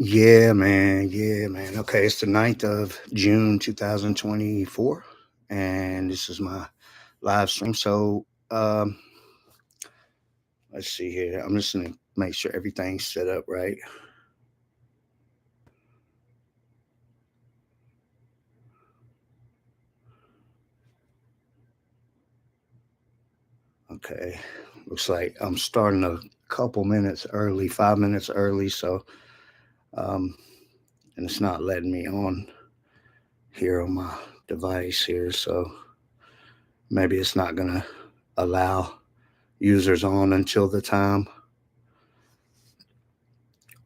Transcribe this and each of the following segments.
Yeah, man. Yeah, man. Okay, it's the 9th of June, 2024, and this is my live stream. Let's see here. I'm just gonna make sure everything's set up right. Okay, looks like I'm starting a couple minutes early, 5 minutes early. Um, and it's not letting me on here on my device here. So maybe it's not gonna allow users on until the time.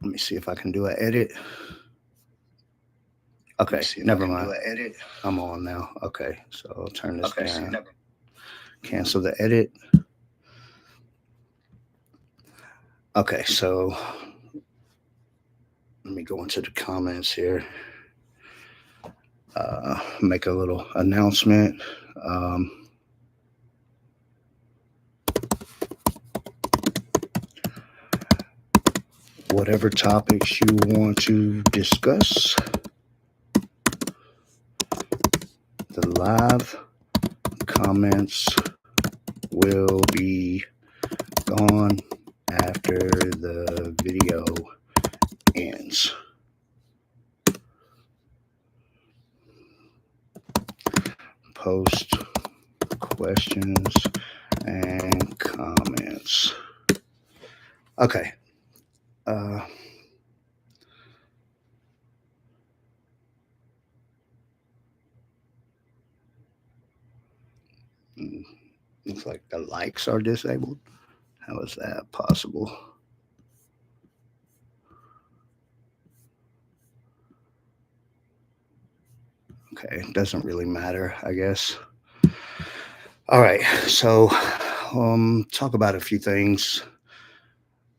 Let me see if I can do an edit. Okay, never mind. I'm on now. Okay, so I'll turn this down. Cancel the edit. Okay, so let me go into the comments here. Make a little announcement. Um, whatever topics you want to discuss, the live comments will be gone after the video ends. Post questions and comments. Okay. Uh, Looks like the likes are disabled. How is that possible? Okay, doesn't really matter, I guess. All right, so talk about a few things.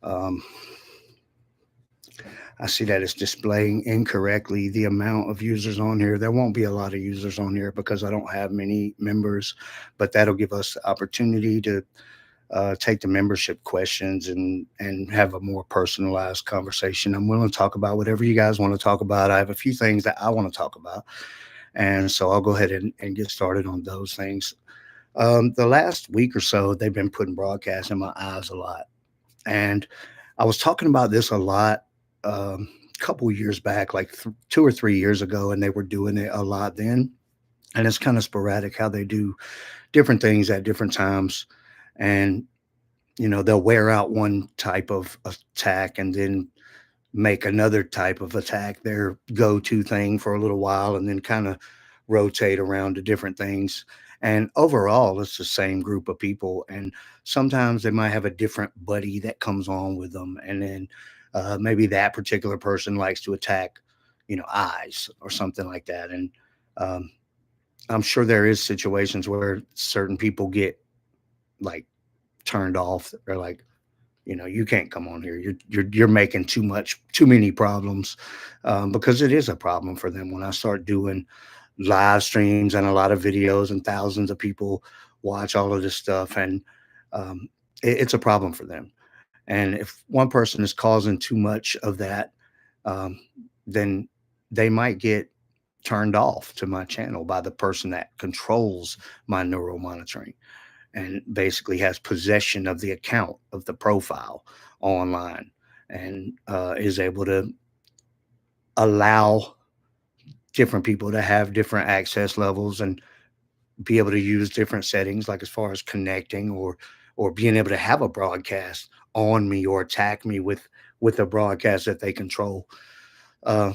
Um, I see that it's displaying incorrectly the amount of users on here. There won't be a lot of users on here because I don't have many members, but that'll give us the opportunity to take the membership questions and have a more personalized conversation. I'm willing to talk about whatever you guys want to talk about. I have a few things that I want to talk about, and so I'll go ahead and get started on those things. The last week or so, they've been putting broadcasts in my eyes a lot, and I was talking about this a lot a couple of years back, like 2 or 3 years ago, and they were doing it a lot then. And it's kind of sporadic how they do different things at different times. And they'll wear out one type of attack and then make another type of attack their go-to thing for a little while and then kind of rotate around to different things. And overall it's the same group of people, and sometimes they might have a different buddy that comes on with them, and then maybe that particular person likes to attack eyes or something like that. And um, I'm sure there is situations where certain people get like turned off, or like, you can't come on here. You're making too many problems, because it is a problem for them when I start doing live streams and a lot of videos and thousands of people watch all of this stuff, and it's a problem for them. And if one person is causing too much of that, um, then they might get turned off to my channel by the person that controls my neural monitoring and basically has possession of the account of the profile online, and is able to allow different people to have different access levels and be able to use different settings, like as far as connecting or being able to have a broadcast on me or attack me with a broadcast that they control. uh,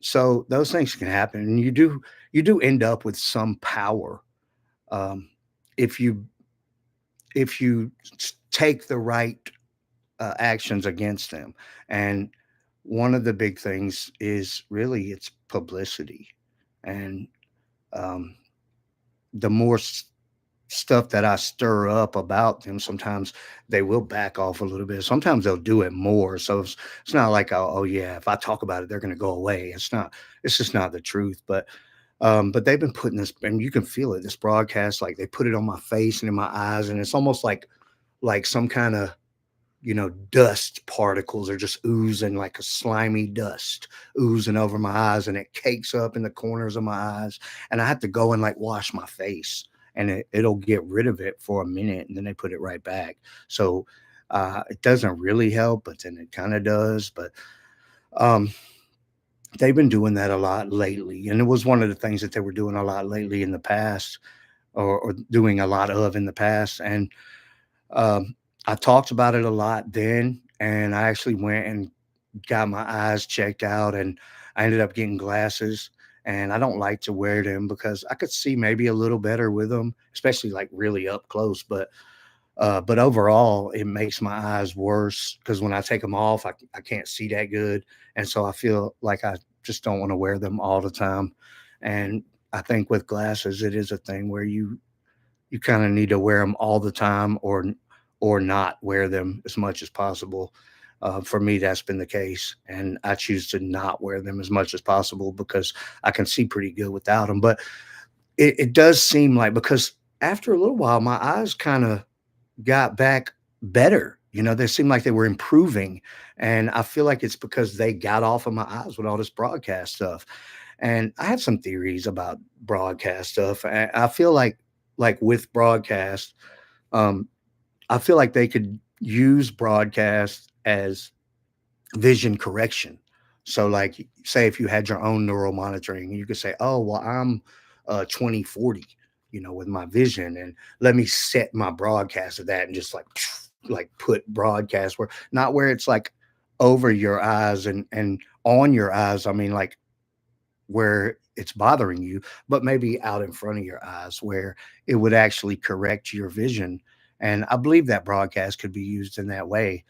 so those things can happen, and you do end up with some power, um, if you take the right actions against them. And one of the big things is really it's publicity. And um, the more stuff that I stir up about them, sometimes they will back off a little bit. Sometimes they'll do it more. So it's not like, oh yeah, if I talk about it, they're going to go away. It's not. It's just not the truth. But they've been putting this, and you can feel it. This broadcast, like they put it on my face and in my eyes, and it's almost like some kind of dust particles are just oozing like a slimy dust oozing over my eyes, and it cakes up in the corners of my eyes. And I have to go and like wash my face, and it'll get rid of it for a minute, and then they put it right back. So it doesn't really help, but then it kind of does. But um, they've been doing that a lot lately. And it was one of the things that they were doing a lot lately in the past, or doing a lot of in the past. And um, I talked about it a lot then, and I actually went and got my eyes checked out, and I ended up getting glasses. And I don't like to wear them because I could see maybe a little better with them, especially like really up close. But overall, it makes my eyes worse because when I take them off, I can't see that good. And so I feel like I just don't want to wear them all the time. And I think with glasses, it is a thing where you kind of need to wear them all the time, or not wear them as much as possible. For me, that's been the case, and I choose to not wear them as much as possible because I can see pretty good without them. But it does seem like, because after a little while, my eyes kind of got back better. They seemed like they were improving. And I feel like it's because they got off of my eyes with all this broadcast stuff. And I have some theories about broadcast stuff. I feel like with broadcast, um, I feel like they could use broadcast as vision correction. So, like, say if you had your own neural monitoring, you could say, "Oh, well, I'm 20/40, with my vision, and let me set my broadcast to that, and just like put broadcast where not where it's like over your eyes and on your eyes. I mean, like where it's bothering you, but maybe out in front of your eyes where it would actually correct your vision." And I believe that broadcast could be used in that way,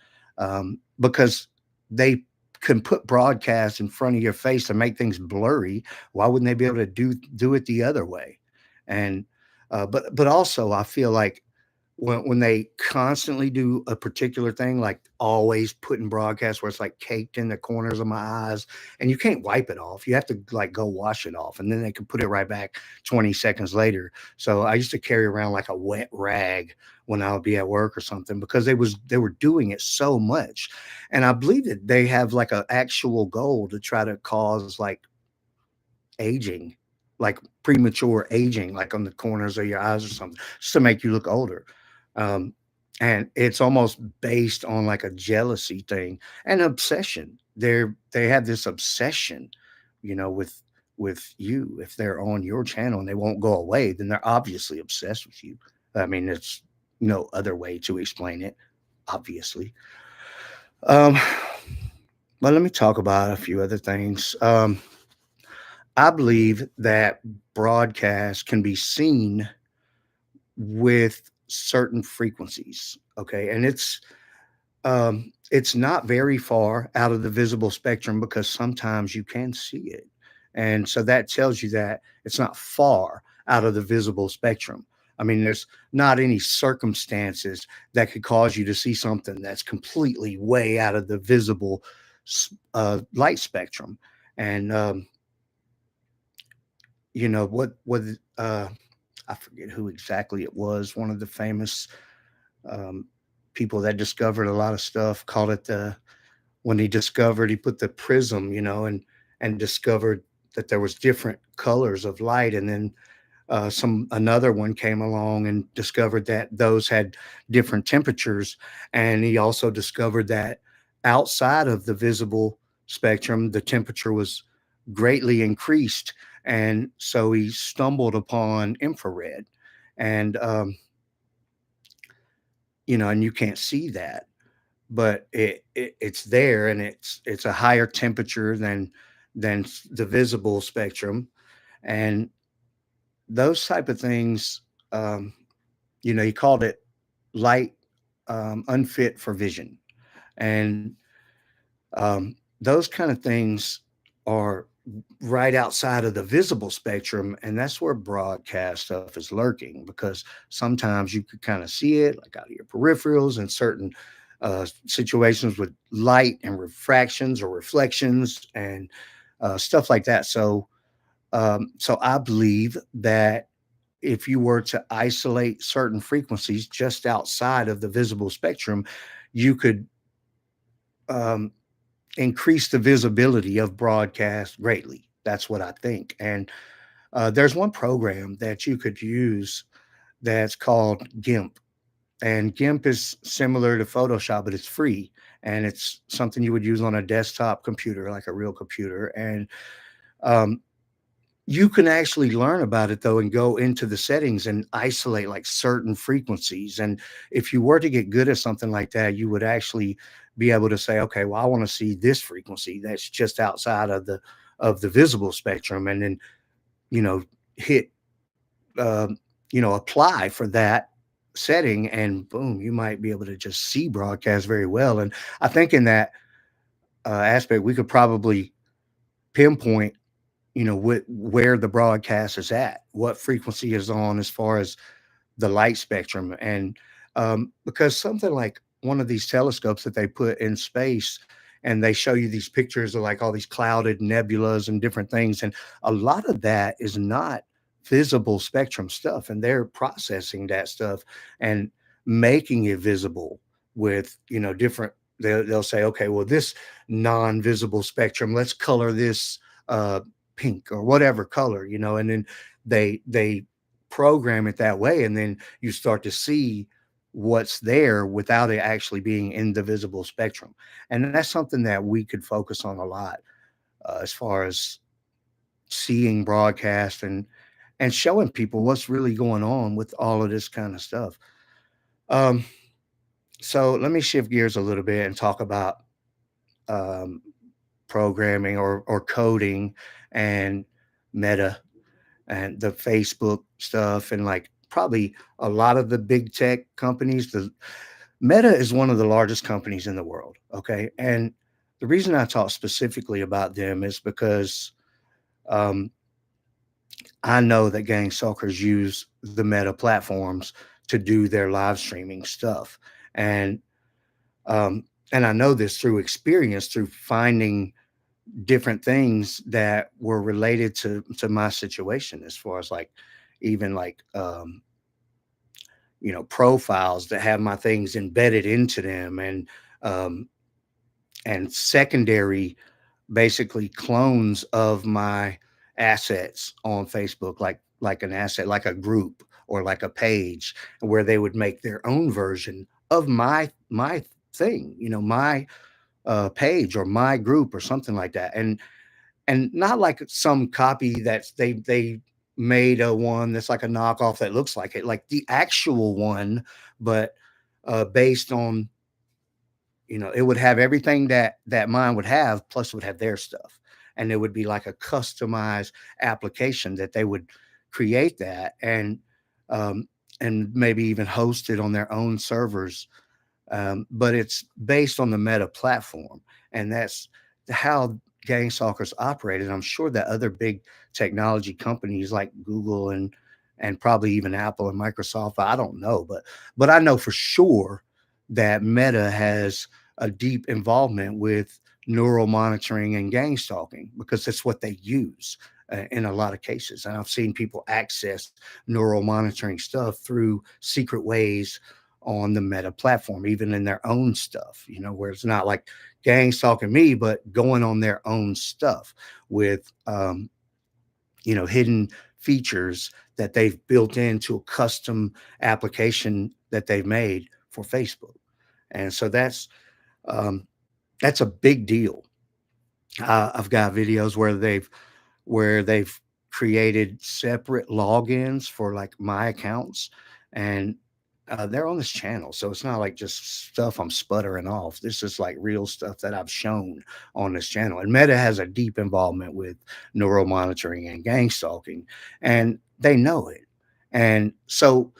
because they can put broadcast in front of your face to make things blurry. Why wouldn't they be able to do it the other way? And but also I feel like when they constantly do a particular thing, like always putting broadcast where it's like caked in the corners of my eyes, and you can't wipe it off. You have to like go wash it off, and then they can put it right back 20 seconds later. So I used to carry around like a wet rag when I would be at work or something, because they were doing it so much. And I believe that they have like an actual goal to try to cause like aging, like premature aging, like on the corners of your eyes or something, just to make you look older. Um, and it's almost based on like a jealousy thing and obsession. They have this obsession, with you. If they're on your channel and they won't go away, then they're obviously obsessed with you. I mean, it's no other way to explain it, obviously. Um, but let me talk about a few other things. I believe that broadcast can be seen with certain frequencies. Okay. And it's not very far out of the visible spectrum, because sometimes you can see it. And so that tells you that it's not far out of the visible spectrum. I mean, there's not any circumstances that could cause you to see something that's completely way out of the visible light spectrum. And what I forget who exactly it was. One of the famous um, people that discovered a lot of stuff called it the when he put the prism, and discovered that there was different colors of light. And then some another one came along and discovered that those had different temperatures. And he also discovered that outside of the visible spectrum, the temperature was greatly increased. And so he stumbled upon infrared. And and you can't see that, but it's there, and it's a higher temperature than the visible spectrum. And those type of things, um, he called it light, unfit for vision. And those kind of things are right outside of the visible spectrum, and that's where broadcast stuff is lurking, because sometimes you could kind of see it like out of your peripherals in certain situations with light and refractions or reflections and stuff like that. So I believe that if you were to isolate certain frequencies just outside of the visible spectrum, you could um, increase the visibility of broadcast greatly. That's what I think. And there's one program that you could use that's called GIMP. And GIMP is similar to Photoshop, but it's free. And it's something you would use on a desktop computer, like a real computer. And um, you can actually learn about it though and go into the settings and isolate like certain frequencies. And if you were to get good at something like that, you would actually be able to say, okay, well, I want to see this frequency that's just outside of the visible spectrum, and then you know hit apply for that setting, and boom, you might be able to just see broadcast very well. And I think in that aspect, we could probably pinpoint where the broadcast is at, what frequency is on as far as the light spectrum. And because something like one of these telescopes that they put in space, and they show you these pictures of like all these clouded nebulas and different things, and a lot of that is not visible spectrum stuff, and they're processing that stuff and making it visible with different. They'll say, okay, well, this non-visible spectrum, let's color this pink or whatever color, and then they program it that way, and then you start to see what's there without it actually being in the visible spectrum. And that's something that we could focus on a lot, as far as seeing broadcast and showing people what's really going on with all of this kind of stuff. um, so let me shift gears a little bit and talk about um, programming or coding and meta and the Facebook stuff, and like probably a lot of the big tech companies. The Meta is one of the largest companies in the world. Okay. And the reason I talk specifically about them is because um, I know that gang stalkers use the Meta platforms to do their live streaming stuff. And um, and I know this through experience, through finding different things that were related to my situation, as far as like even like profiles that have my things embedded into them, um and secondary, basically clones of my assets on Facebook, like an asset, like a group or like a page, where they would make their own version of my thing, my page or my group or something like that. And not like some copy that's they made a one that's like a knockoff that looks like it, like the actual one, but based on, it would have everything that mine would have, plus would have their stuff, and it would be like a customized application that they would create that, um, and maybe even host it on their own servers, but it's based on the Meta platform, and that's how gang stalkers operate. And I'm sure that other big technology companies like Google and probably even Apple and Microsoft, I don't know, but I know for sure that Meta has a deep involvement with neural monitoring and gang stalking, because that's what they use in a lot of cases. And I've seen people access neural monitoring stuff through secret ways on the Meta platform, even in their own stuff, where it's not like gang stalking me, but going on their own stuff with, hidden features that they've built into a custom application that they've made for Facebook. And so um, that's a big deal. I've got videos where they've created separate logins for like my accounts, and they're on this channel, so it's not like just stuff I'm sputtering off. This is like real stuff that I've shown on this channel. And Meta has a deep involvement with neural monitoring and gang stalking, and they know it. And so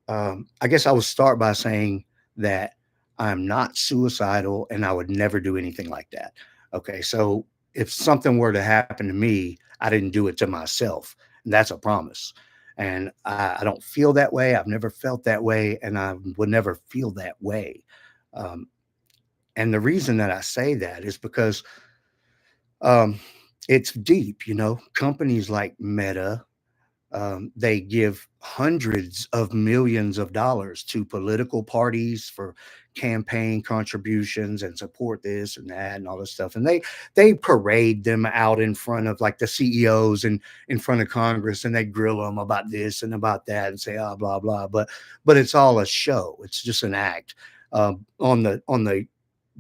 I guess I would start by saying that I'm not suicidal and I would never do anything like that. Okay. So if something were to happen to me, I didn't do it to myself. And that's a promise. And I don't feel that way. I've never felt that way. And I would never feel that way. Um, and the reason that I say that is because um, it's deep, companies like Meta, They give hundreds of millions of dollars to political parties for campaign contributions and support this and that and all this stuff. And they parade them out in front of like the CEOs and in front of Congress, and they grill them about this and about that and say, oh, blah, blah. But it's all a show. It's just an act. On the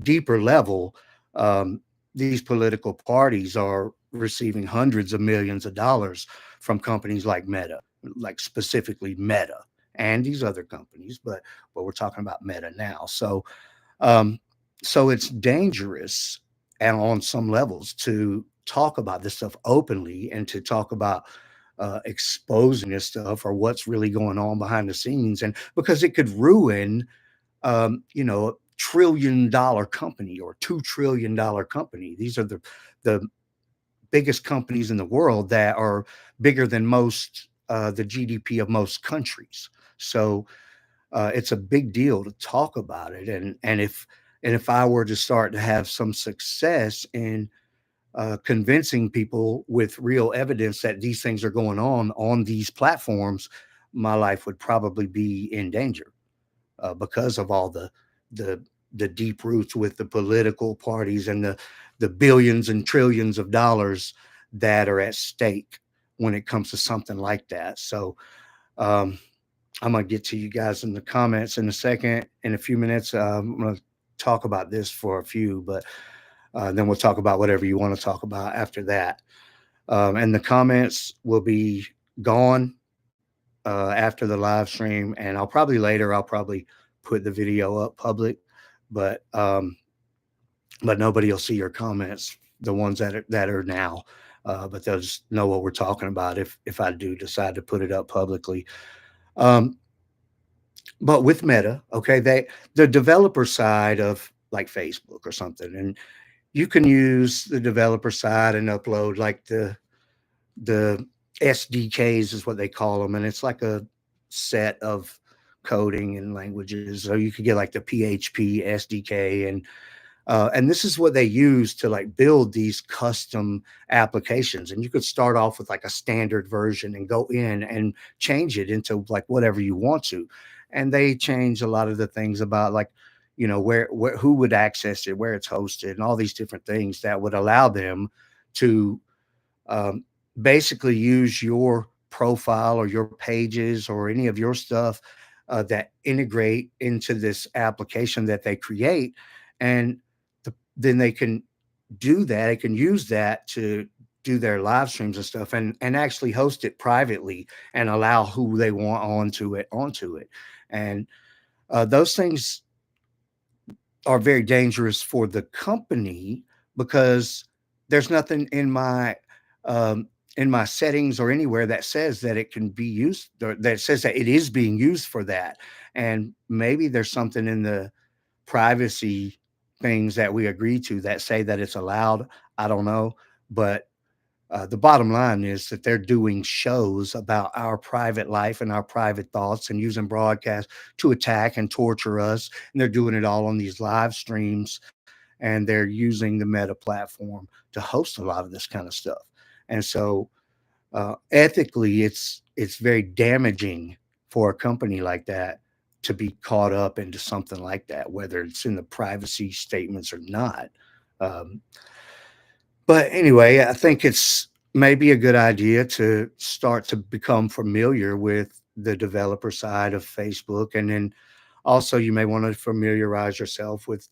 deeper level, um, these political parties are receiving hundreds of millions of dollars from companies like Meta, like specifically Meta and these other companies, but we're talking about Meta now. Um, so it's dangerous and on some levels to talk about this stuff openly and to talk about exposing this stuff or what's really going on behind the scenes, and because it could ruin $1 trillion company or $2 trillion company. These are the biggest companies in the world that are bigger than most the GDP of most countries. So it's a big deal to talk about it. And if I were to start to have some success in convincing people with real evidence that these things are going on these platforms, my life would probably be in danger because of all the the deep roots with the political parties and the billions and trillions of dollars that are at stake when it comes to something like that. So um, I'm gonna get to you guys in the comments in a second. In a few minutes, I'm gonna talk about this for a few, but then we'll talk about whatever you want to talk about after that. And the comments will be gone after the live stream, and I'll probably put the video up public, but but nobody will see your comments, the ones that are now. But they'll just know what we're talking about if I do decide to put it up publicly. Um, but with Meta, okay, the developer side of like Facebook or something, and you can use the developer side and upload like the SDKs is what they call them, and it's like a set of coding and languages. So you could get like the PHP SDK, and this is what they use to like build these custom applications. And you could start off with like a standard version and go in and change it into like whatever you want to. And they change a lot of the things about like where who would access it, where it's hosted, and all these different things that would allow them to um, basically use your profile or your pages or any of your stuff that integrate into this application that they create, and then they can do that. They can use that to do their live streams and stuff, and actually host it privately and allow who they want onto it. And those things are very dangerous for the company because there's nothing in my settings or anywhere that says that it can be used, or that says that it is being used for that. And maybe there's something in the privacy things that we agree to that say that it's allowed. I don't know, but the bottom line is that they're doing shows about our private life and our private thoughts and using broadcast to attack and torture us. And they're doing it all on these live streams. And they're using the Meta platform to host a lot of this kind of stuff. And so ethically, it's very damaging for a company like that to be caught up into something like that, whether it's in the privacy statements or not. Um, but anyway, I think it's maybe a good idea to start to become familiar with the developer side of Facebook. And then also, you may want to familiarize yourself with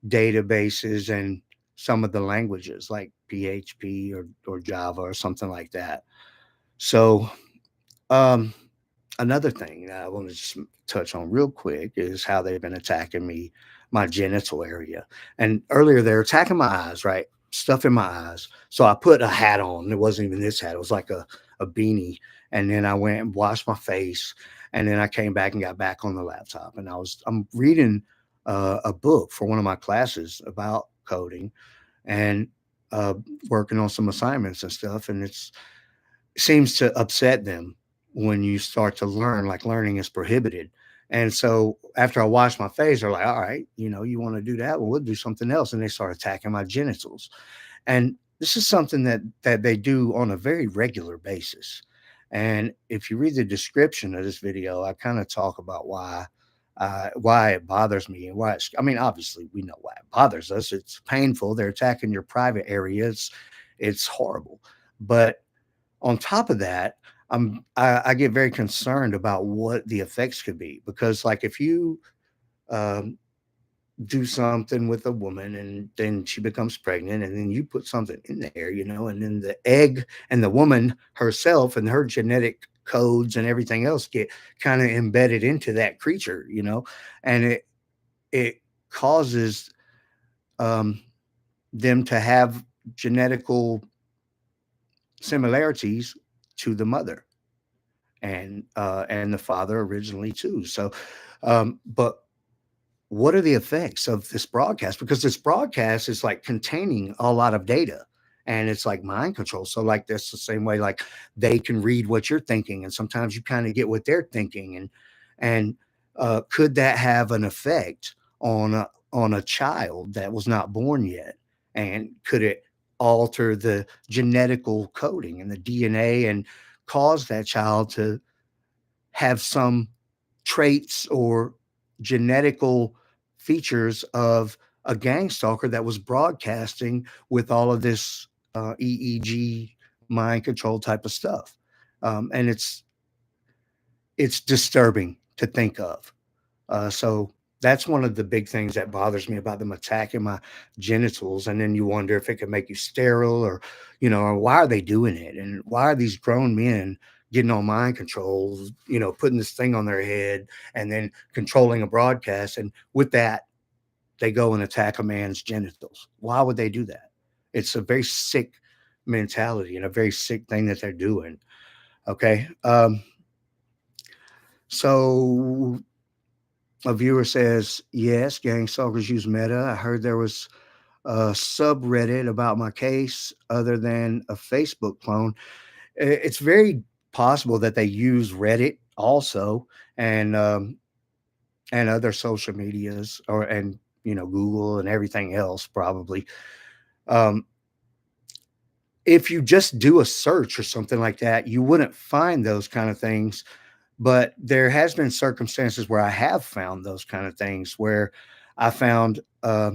databases and some of the languages like PHP or Java or something like that. So, um, another thing that I want to just touch on real quick is how they've been attacking me, my genital area. And earlier they're attacking my eyes, right? Stuff in my eyes. So I put a hat on. It wasn't even this hat. It was like a beanie. And then I went and washed my face. And then I came back and got back on the laptop. And I'm reading a book for one of my classes about coding and uh, working on some assignments and stuff. And seems to upset them when you start to learn, like learning is prohibited. And so after I wash my face, they're like, all right, you want to do that? Well, we'll do something else. And they start attacking my genitals. And this is something that they do on a very regular basis. And if you read the description of this video, I kind of talk about why it bothers me and why it's, I mean, obviously we know why it bothers us. It's painful. They're attacking your private areas. It's horrible. But on top of that, I get very concerned about what the effects could be because, like, if you um, do something with a woman and then she becomes pregnant and then you put something in there, and then the egg and the woman herself and her genetic codes and everything else get kind of embedded into that creature, and it causes um, them to have genetical similarities to the mother and the father originally too. So, but what are the effects of this broadcast? Because this broadcast is like containing a lot of data and it's like mind control. So, like, that's the same way, like, they can read what you're thinking, and sometimes you kind of get what they're thinking. And could that have an effect on a child that was not born yet? And could it alter the genetical coding and the DNA and cause that child to have some traits or genetical features of a gang stalker that was broadcasting with all of this EEG mind control type of stuff? And it's disturbing to think of. So that's one of the big things that bothers me about them attacking my genitals. And then you wonder if it could make you sterile, or why are they doing it? And why are these grown men getting on mind control, putting this thing on their head and then controlling a broadcast? And with that, they go and attack a man's genitals. Why would they do that? It's a very sick mentality and a very sick thing that they're doing. Okay. So a viewer says, yes, gang stalkers use Meta. I heard there was a subreddit about my case other than a Facebook clone. It's very possible that they use Reddit also, and other social medias, and Google and everything else probably. Um, if you just do a search or something like that, you wouldn't find those kind of things. But there has been circumstances where I have found those kind of things where I found a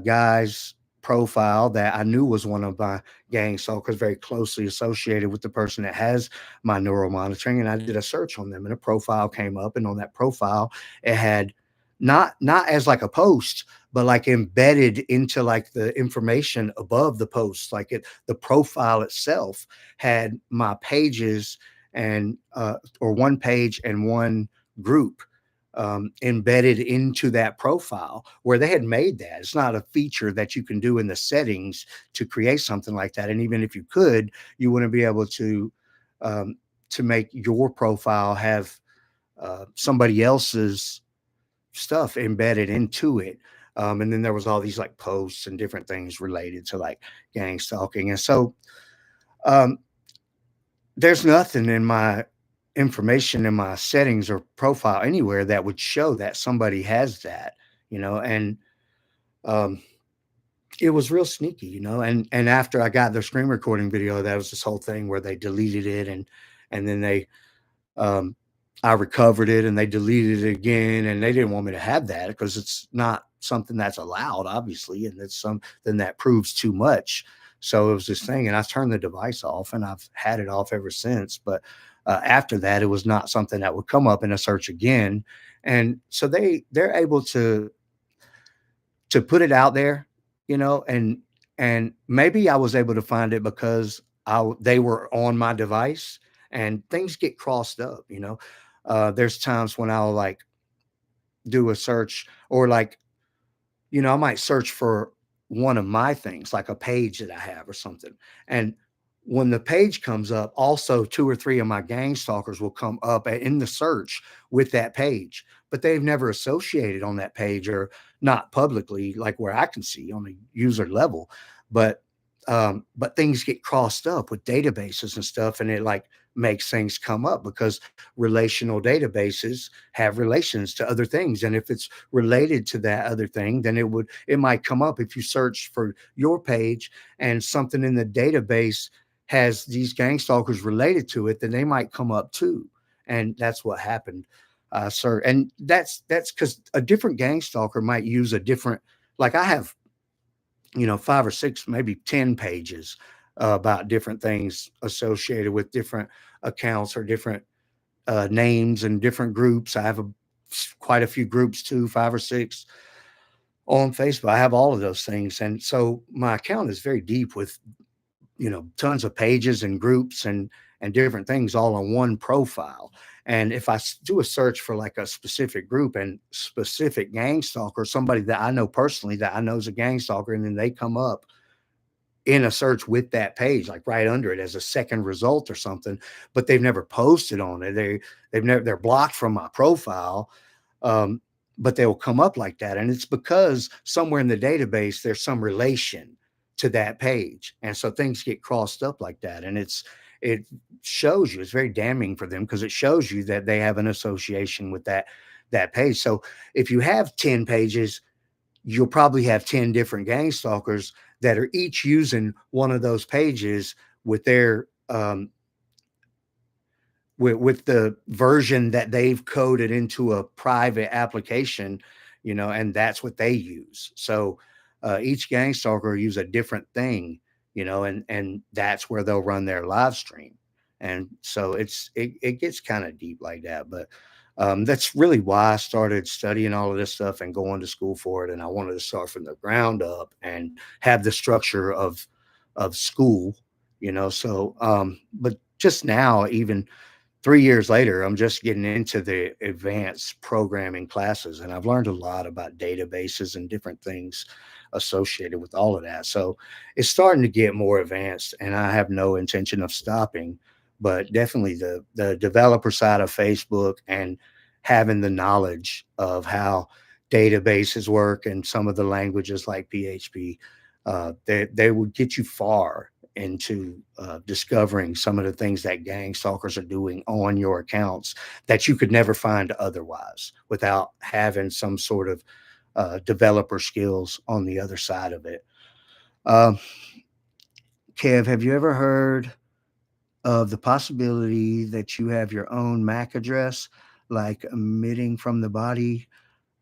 guy's profile that I knew was one of my gang stalkers, very closely associated with the person that has my neural monitoring. And I did a search on them, and a profile came up. And on that profile, it had not as like a post, but like embedded into like the information above the post, like the profile itself had my pages and or one page and one group embedded into that profile where they had made that. It's not a feature that you can do in the settings to create something like that. And even if you could, you wouldn't be able um, to make your profile have somebody else's stuff embedded into it. And then there was all these like posts and different things related to like gang stalking. And so um, there's nothing in my information in my settings or profile anywhere that would show that somebody has that, and um, it was real sneaky, and after I got their screen recording video, that was this whole thing where they deleted it, and then um, I recovered it and they deleted it again, and they didn't want me to have that because it's not something that's allowed, obviously, and it's something that proves too much. So it was this thing, and I turned the device off, and I've had it off ever since. But after that, it was not something that would come up in a search again, and so they're able to put it out there, and maybe I was able to find it because they were on my device, and things get crossed up. There's times when I'll like do a search, or like, I might search for one of my things, like a page that I have or something. And when the page comes up, also two or three of my gang stalkers will come up in the search with that page, but they've never associated on that page, or not publicly, like where I can see on a user level. But things get crossed up with databases and stuff, and it like makes things come up because relational databases have relations to other things. And if it's related to that other thing, then it might come up if you search for your page and something in the database has these gang stalkers related to it, then they might come up too. And that's what happened, sir. And that's because a different gang stalker might use a different, like I have, 5 or 6, maybe 10 pages about different things associated with different accounts or different names and different groups. I have quite a few groups too, 5 or 6 on Facebook. I have all of those things. And so my account is very deep with, tons of pages and groups and different things all on one profile. And if I do a search for like a specific group and specific gang stalker, somebody that I know personally that I know is a gang stalker, and then they come up in a search with that page, like right under it as a second result or something, but they've never posted on it. They're blocked from my profile, um, but they will come up like that. And it's because somewhere in the database, there's some relation to that page. And so things get crossed up like that. And it shows you, it's very damning for them because it shows you that they have an association with that page. So if you have 10 pages, you'll probably have 10 different gang stalkers that are each using one of those pages with their with the version that they've coded into a private application, and that's what they use. So each gang stalker use a different thing, and that's where they'll run their live stream. And so it gets kind of deep like that. But that's really why I started studying all of this stuff and going to school for it. And I wanted to start from the ground up and have the structure of school, So, but just now, even 3 years later, I'm just getting into the advanced programming classes, and I've learned a lot about databases and different things associated with all of that. So it's starting to get more advanced, and I have no intention of stopping. But definitely the developer side of Facebook and having the knowledge of how databases work and some of the languages like PHP, they would get you far into discovering some of the things that gang stalkers are doing on your accounts that you could never find otherwise without having some sort of developer skills on the other side of it. Um, Kev, have you ever heard of the possibility that you have your own MAC address, like emitting from the body?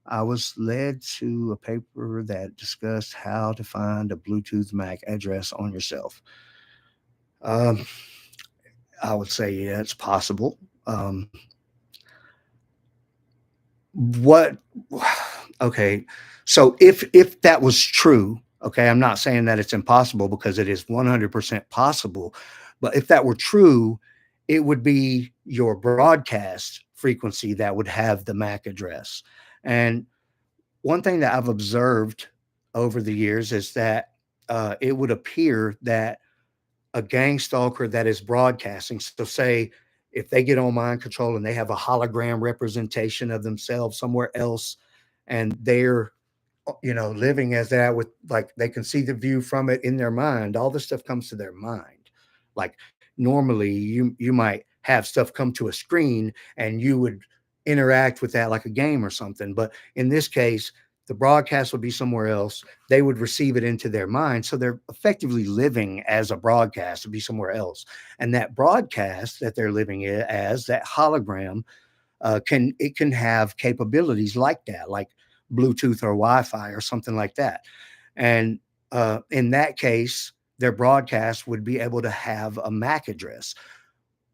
I was led to a paper that discussed how to find a Bluetooth MAC address on yourself. Um, I would say, yeah, it's possible. What okay, so if that was true, okay, I'm not saying that it's impossible because it is 100% possible, but if that were true, it would be your broadcast frequency that would have the MAC address. And one thing that I've observed over the years is that it would appear that a gang stalker that is broadcasting. So, say if they get on mind control and they have a hologram representation of themselves somewhere else, and they're living as that with like they can see the view from it in their mind. All this stuff comes to their mind. Like normally you might have stuff come to a screen and you would interact with that like a game or something. But in this case, the broadcast would be somewhere else. They would receive it into their mind. So they're effectively living as a broadcast to be somewhere else. And that broadcast that they're living as, that hologram, can have capabilities like that, like Bluetooth or Wi-Fi or something like that. And in that case, their broadcast would be able to have a MAC address.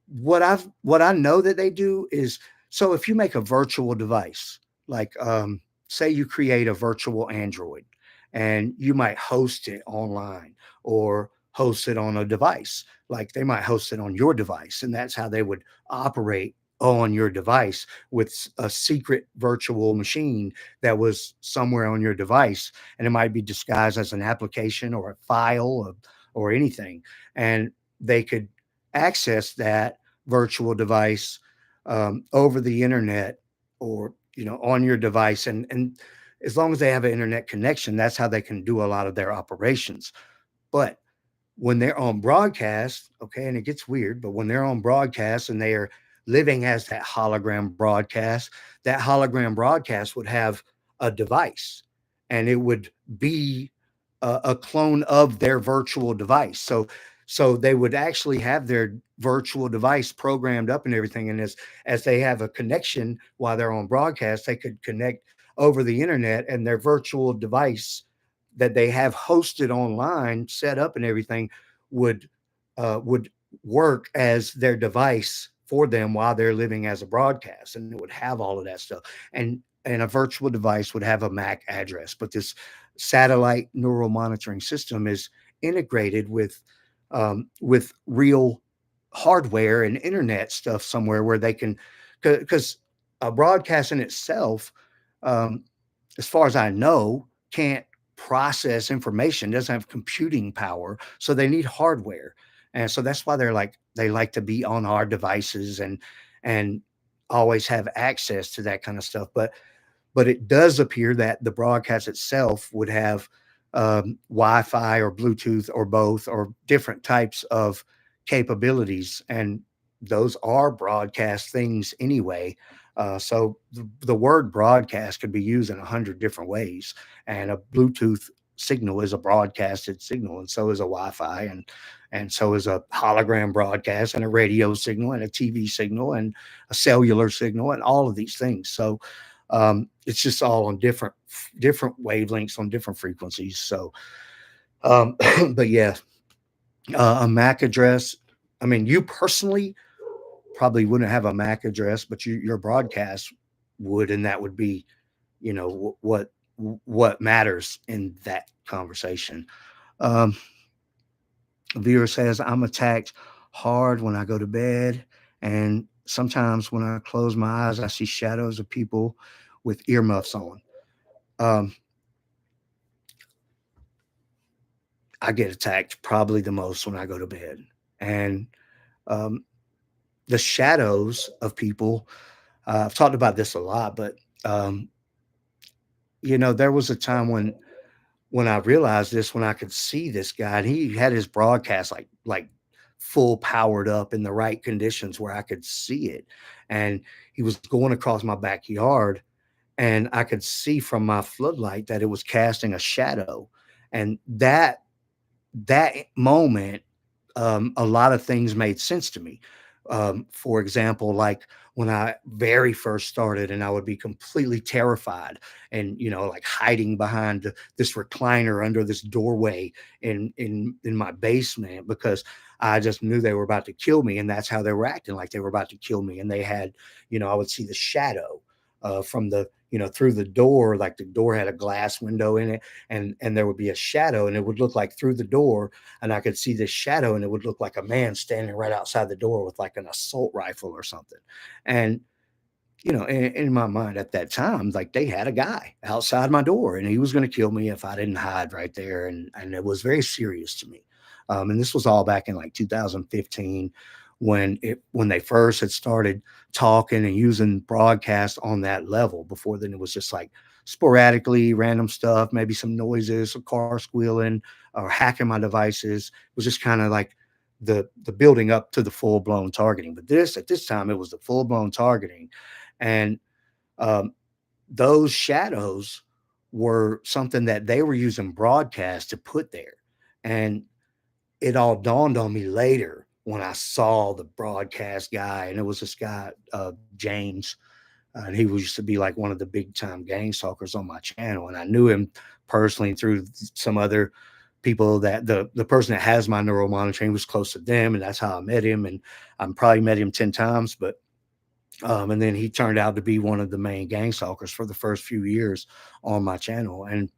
What I know that they do is, so if you make a virtual device, like say you create a virtual Android and you might host it online or host it on a device, like they might host it on your device, and that's how they would operate on your device with a secret virtual machine that was somewhere on your device, and it might be disguised as an application or a file or anything, and they could access that virtual device over the internet or on your device, and as long as they have an internet connection, that's how they can do a lot of their operations. But when they're on broadcast, okay, and it gets weird, but when they're on broadcast and they are living as that hologram broadcast would have a device, and it would be a clone of their virtual device. So So they would actually have their virtual device programmed up and everything. And as they have a connection while they're on broadcast, they could connect over the internet, and their virtual device that they have hosted online, set up and everything, would would work as their device for them while they're living as a broadcast, and it would have all of that stuff. And a virtual device would have a MAC address, but this satellite neural monitoring system is integrated with real hardware and internet stuff somewhere where they can, because a broadcast in itself, um, as far as I know, can't process information, doesn't have computing power. So they need hardware. And so that's why they like to be on our devices and always have access to that kind of stuff. But it does appear that the broadcast itself would have Wi-Fi or Bluetooth or both or different types of capabilities, and those are broadcast things anyway. So the word broadcast could be used in 100 different ways, and a Bluetooth signal is a broadcasted signal, and so is a Wi-Fi, and so is a hologram broadcast, and a radio signal, and a TV signal, and a cellular signal, and all of these things. So it's just all on different wavelengths on different frequencies. So, um, but yeah, a MAC address. I mean, you personally probably wouldn't have a MAC address, but your broadcast would, and that would be, what matters in that conversation. Um, a viewer says, "I'm attacked hard when I go to bed, and sometimes when I close my eyes, I see shadows of people with earmuffs on." Um, I get attacked probably the most when I go to bed. And um, the shadows of people, I've talked about this a lot, but um, there was a time when I realized this, when I could see this guy, and he had his broadcast like full powered up in the right conditions where I could see it. And he was going across my backyard, and I could see from my floodlight that it was casting a shadow. And that moment, a lot of things made sense to me. For example, like when I very first started, and I would be completely terrified, and like hiding behind this recliner under this doorway in my basement, because I just knew they were about to kill me, and that's how they were acting, like they were about to kill me. And they had, I would see the shadow from the through the door, like the door had a glass window in it, and there would be a shadow, and it would look like through the door, and I could see this shadow, and it would look like a man standing right outside the door with like an assault rifle or something. And in my mind at that time, like they had a guy outside my door, and he was going to kill me if I didn't hide right there, and it was very serious to me. And this was all back in like 2015, when they first had started talking and using broadcast on that level. Before then, it was just like sporadically random stuff, maybe some noises, a car squealing, or hacking my devices. It was just kind of like the building up to the full blown targeting. But this at this time, it was the full blown targeting, and um, those shadows were something that they were using broadcast to put there. And it all dawned on me later when I saw the broadcast guy, and it was this guy, James, and he used to be like one of the big time gang stalkers on my channel, and I knew him personally through some other people. That the person that has my neural monitoring was close to them, and that's how I met him. And I probably met him 10 times, but and then he turned out to be one of the main gang stalkers for the first few years on my channel. And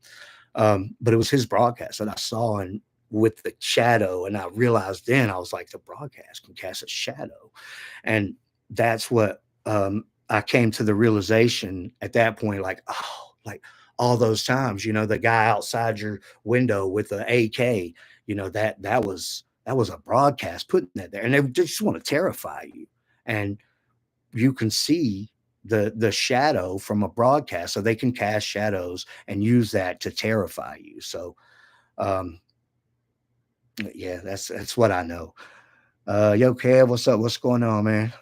but it was his broadcast that I saw, and with the shadow, and I realized then, I was like, the broadcast can cast a shadow. And that's what I came to the realization at that point, like, oh, like all those times, the guy outside your window with the AK, that was a broadcast putting that there, and they just want to terrify you. And you can see the shadow from a broadcast, so they can cast shadows and use that to terrify you. So um yeah, that's what I know. Yo, Kev, what's up? What's going on, man?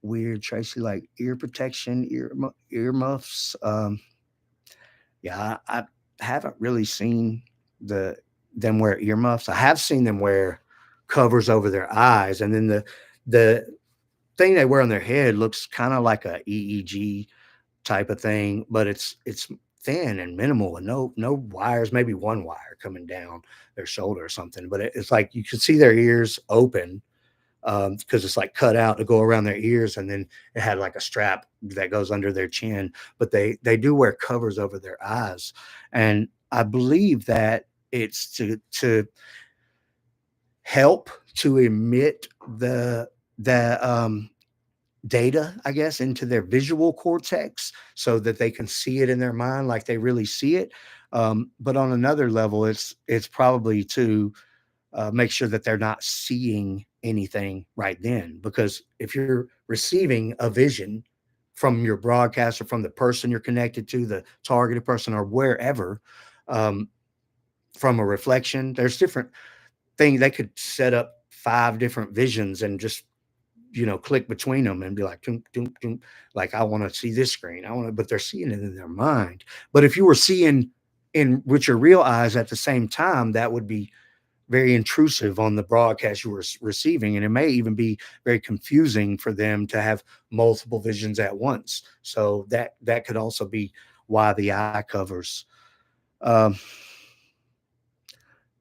Weird, Tracy, like ear protection, earmuffs. Yeah, I haven't really seen the them wear earmuffs. I have seen them wear covers over their eyes, and then the thing they wear on their head looks kind of like a EEG type of thing, but it's thin and minimal and no wires, maybe one wire coming down their shoulder or something. But it's like you can see their ears open because it's like cut out to go around their ears, and then it had like a strap that goes under their chin. But they do wear covers over their eyes, and I believe that it's to help to emit the data, I guess, into their visual cortex so that they can see it in their mind like they really see it. But on another level, it's probably to make sure that they're not seeing anything right then. Because if you're receiving a vision from your broadcaster, from the person you're connected to, the targeted person, or wherever, um, from a reflection, there's different things. They could set up five different visions and just click between them and be like, "Toom, toom, toom," like I want to see this screen. I want to, but they're seeing it in their mind. But if you were seeing in with your real eyes at the same time, that would be very intrusive on the broadcast you were receiving, and it may even be very confusing for them to have multiple visions at once. So that could also be why the eye covers. Um,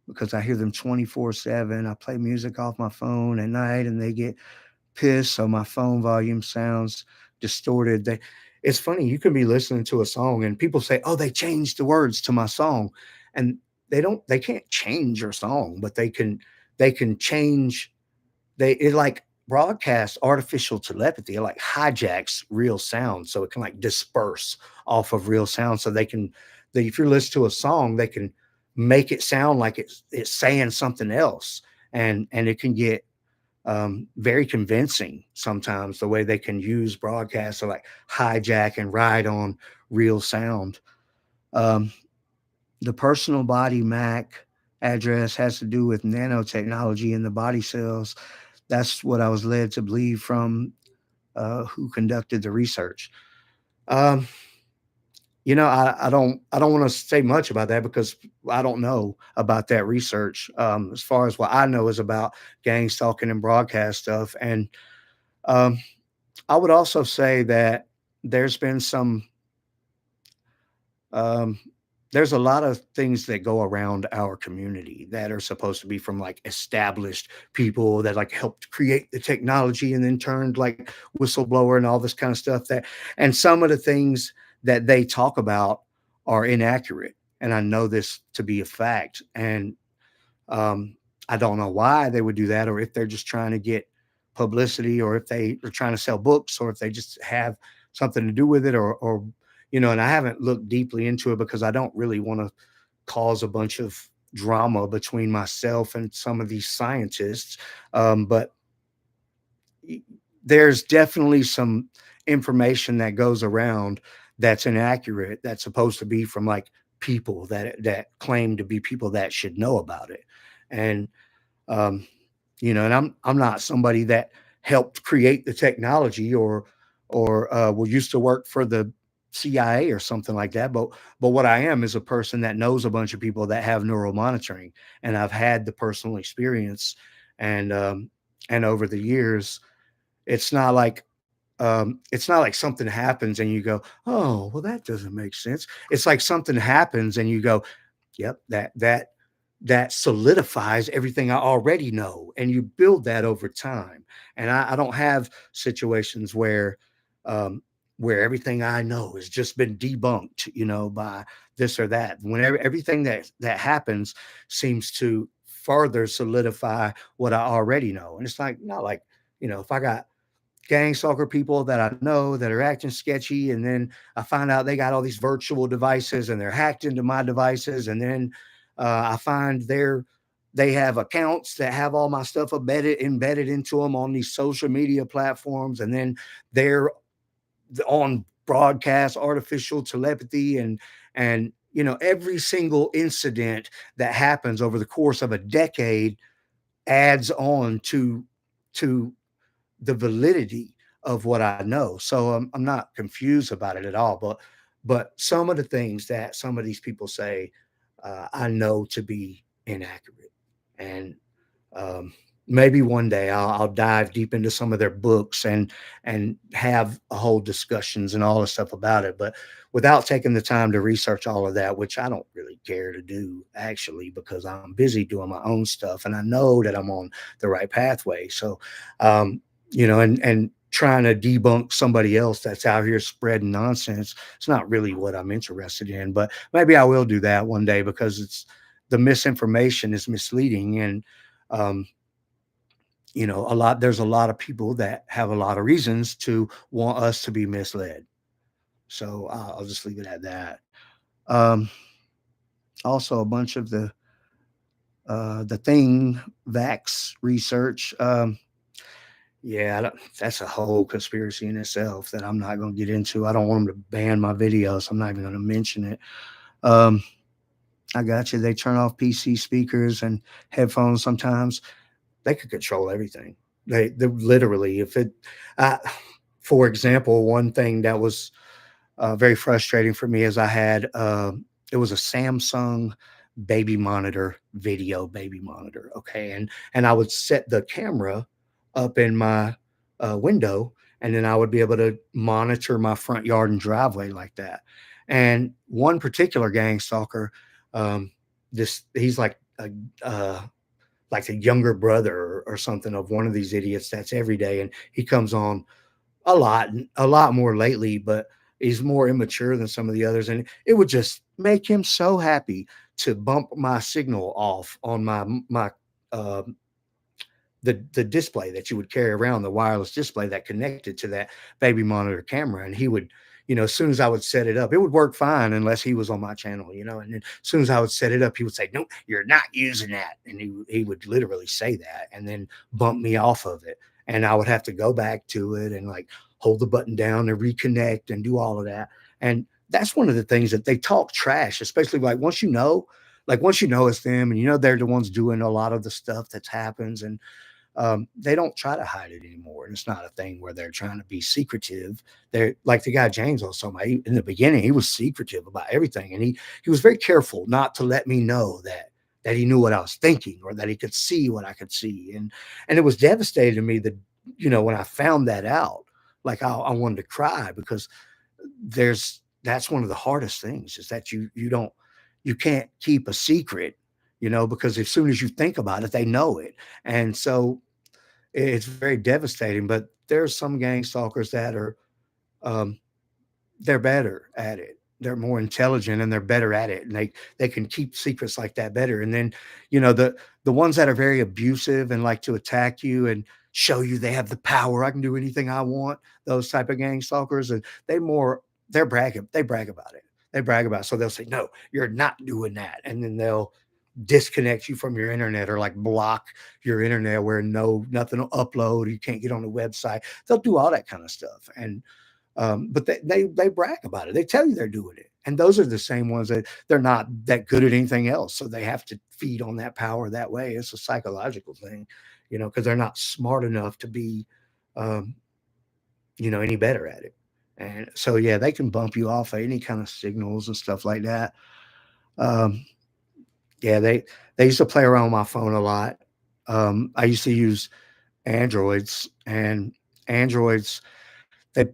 because I hear them 24/7. I play music off my phone at night and they get pissed, so my phone volume sounds distorted. It's funny, you can be listening to a song and people say, "Oh, they changed the words to my song." And they can't change your song, but they can change it like broadcasts artificial telepathy. It like hijacks real sound so it can like disperse off of real sound so if you're listening to a song, they can make it sound like it's saying something else, and it can get very convincing sometimes the way they can use broadcasts to like hijack and ride on real sound. Um, the personal body MAC address has to do with nanotechnology in the body cells. That's what I was led to believe from who conducted the research. Um, I don't want to say much about that because I don't know about that research. As far as what I know is about gang stalking and broadcast stuff, and um, I would also say that there's been some um, there's a lot of things that go around our community that are supposed to be from like established people that like helped create the technology and then turned like whistleblower and all this kind of stuff and some of the things that they talk about are inaccurate. And I know this to be a fact. And um, I don't know why they would do that, or if they're just trying to get publicity, or if they are trying to sell books, or if they just have something to do with it, or. And I haven't looked deeply into it because I don't really want to cause a bunch of drama between myself and some of these scientists. But there's definitely some information that goes around that's inaccurate, that's supposed to be from like people that claim to be people that should know about it. And um, and I'm not somebody that helped create the technology or used to work for the CIA or something like that. But what I am is a person that knows a bunch of people that have neural monitoring, and I've had the personal experience, and and over the years, it's not like something happens and you go, oh, well, that doesn't make sense. It's like something happens and you go, yep, that solidifies everything I already know, and you build that over time. And I don't have situations um, where everything I know has just been debunked, by this or that. Whenever everything that happens seems to further solidify what I already know, and it's like not like if I got gang stalker people that I know that are acting sketchy, and then I find out they got all these virtual devices and they're hacked into my devices, and then I find they have accounts that have all my stuff embedded into them on these social media platforms, and then they're on broadcast artificial telepathy, and every single incident that happens over the course of a decade adds on to the validity of what I know. So I'm not confused about it at all. But some of the things that some of these people say, I know to be inaccurate. And um, maybe one day I'll dive deep into some of their books and have a whole discussions and all the stuff about it. But without taking the time to research all of that, which I don't really care to do actually, because I'm busy doing my own stuff and I know that I'm on the right pathway. So, um, and trying to debunk somebody else that's out here spreading nonsense, it's not really what I'm interested in. But maybe I will do that one day because it's the misinformation is misleading. And um, there's a lot of people that have a lot of reasons to want us to be misled. So I'll just leave it at that. um, Also, a bunch of the thing vax research. Yeah, that's a whole conspiracy in itself that I'm not going to get into. I don't want them to ban my videos, so I'm not even going to mention it. um, I got you. They turn off PC speakers and headphones sometimes. They could control everything. They literally, if it, uh, for example, one thing that was very frustrating for me is I had it was a Samsung baby monitor, video baby monitor. Okay, and I would set the camera up in my window, and then I would be able to monitor my front yard and driveway like that. And one particular gang stalker, um, this he's uh, like a younger brother or something of one of these idiots that's every day, and he comes on a lot more lately, but he's more immature than some of the others, and it would just make him so happy to bump my signal off on my uh, the display that you would carry around, the wireless display that connected to that baby monitor camera. And he would, as soon as I would set it up, it would work fine unless he was on my channel, and then as soon as I would set it up, he would say, no, you're not using that. And he would literally say that and then bump me off of it. And I would have to go back to it and like hold the button down and reconnect and do all of that. And that's one of the things that they talk trash, especially like once you know it's them, and they're the ones doing a lot of the stuff that happens. And they don't try to hide it anymore. And it's not a thing where they're trying to be secretive. They're like the guy James was talking about. In the beginning, he was secretive about everything, and he was very careful not to let me know that he knew what I was thinking or that he could see what I could see. And it was devastating to me that when I found that out, like I wanted to cry because that's one of the hardest things is that you can't keep a secret, because as soon as you think about it, they know it. And so it's very devastating. But there's some gang stalkers that are um, they're better at it. They're more intelligent and they're better at it, and they can keep secrets like that better. And then the ones that are very abusive and like to attack you and show you they have the power. I can do anything I want. Those type of gang stalkers, and they're bragging. They brag about it. They brag about it. So they'll say, "No, you're not doing that," and then they'll disconnect you from your internet or like block your internet where nothing will upload. You can't get on the website. They'll do all that kind of stuff. And but they brag about it. They tell you they're doing it. And those are the same ones that they're not that good at anything else. So they have to feed on that power that way. It's a psychological thing, because they're not smart enough to be um, any better at it. And so yeah, they can bump you off of any kind of signals and stuff like that. Um, yeah, they used to play around with my phone a lot. I used to use Androids, and Androids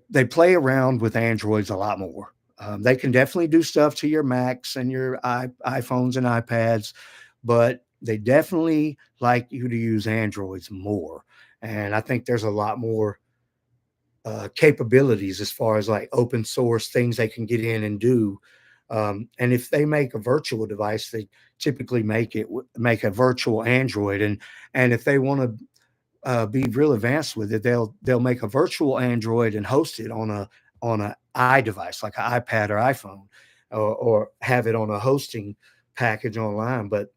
they play around with Androids a lot more. They can definitely do stuff to your Macs and your iPhones and iPads, but they definitely like you to use Androids more. And I think there's a lot more capabilities as far as like open source things they can get in and do. And if they make a virtual device, they typically make a virtual Android. And if they want to be real advanced with it, they'll make a virtual Android and host it on a iDevice like an iPad or iPhone, or have it on a hosting package online. But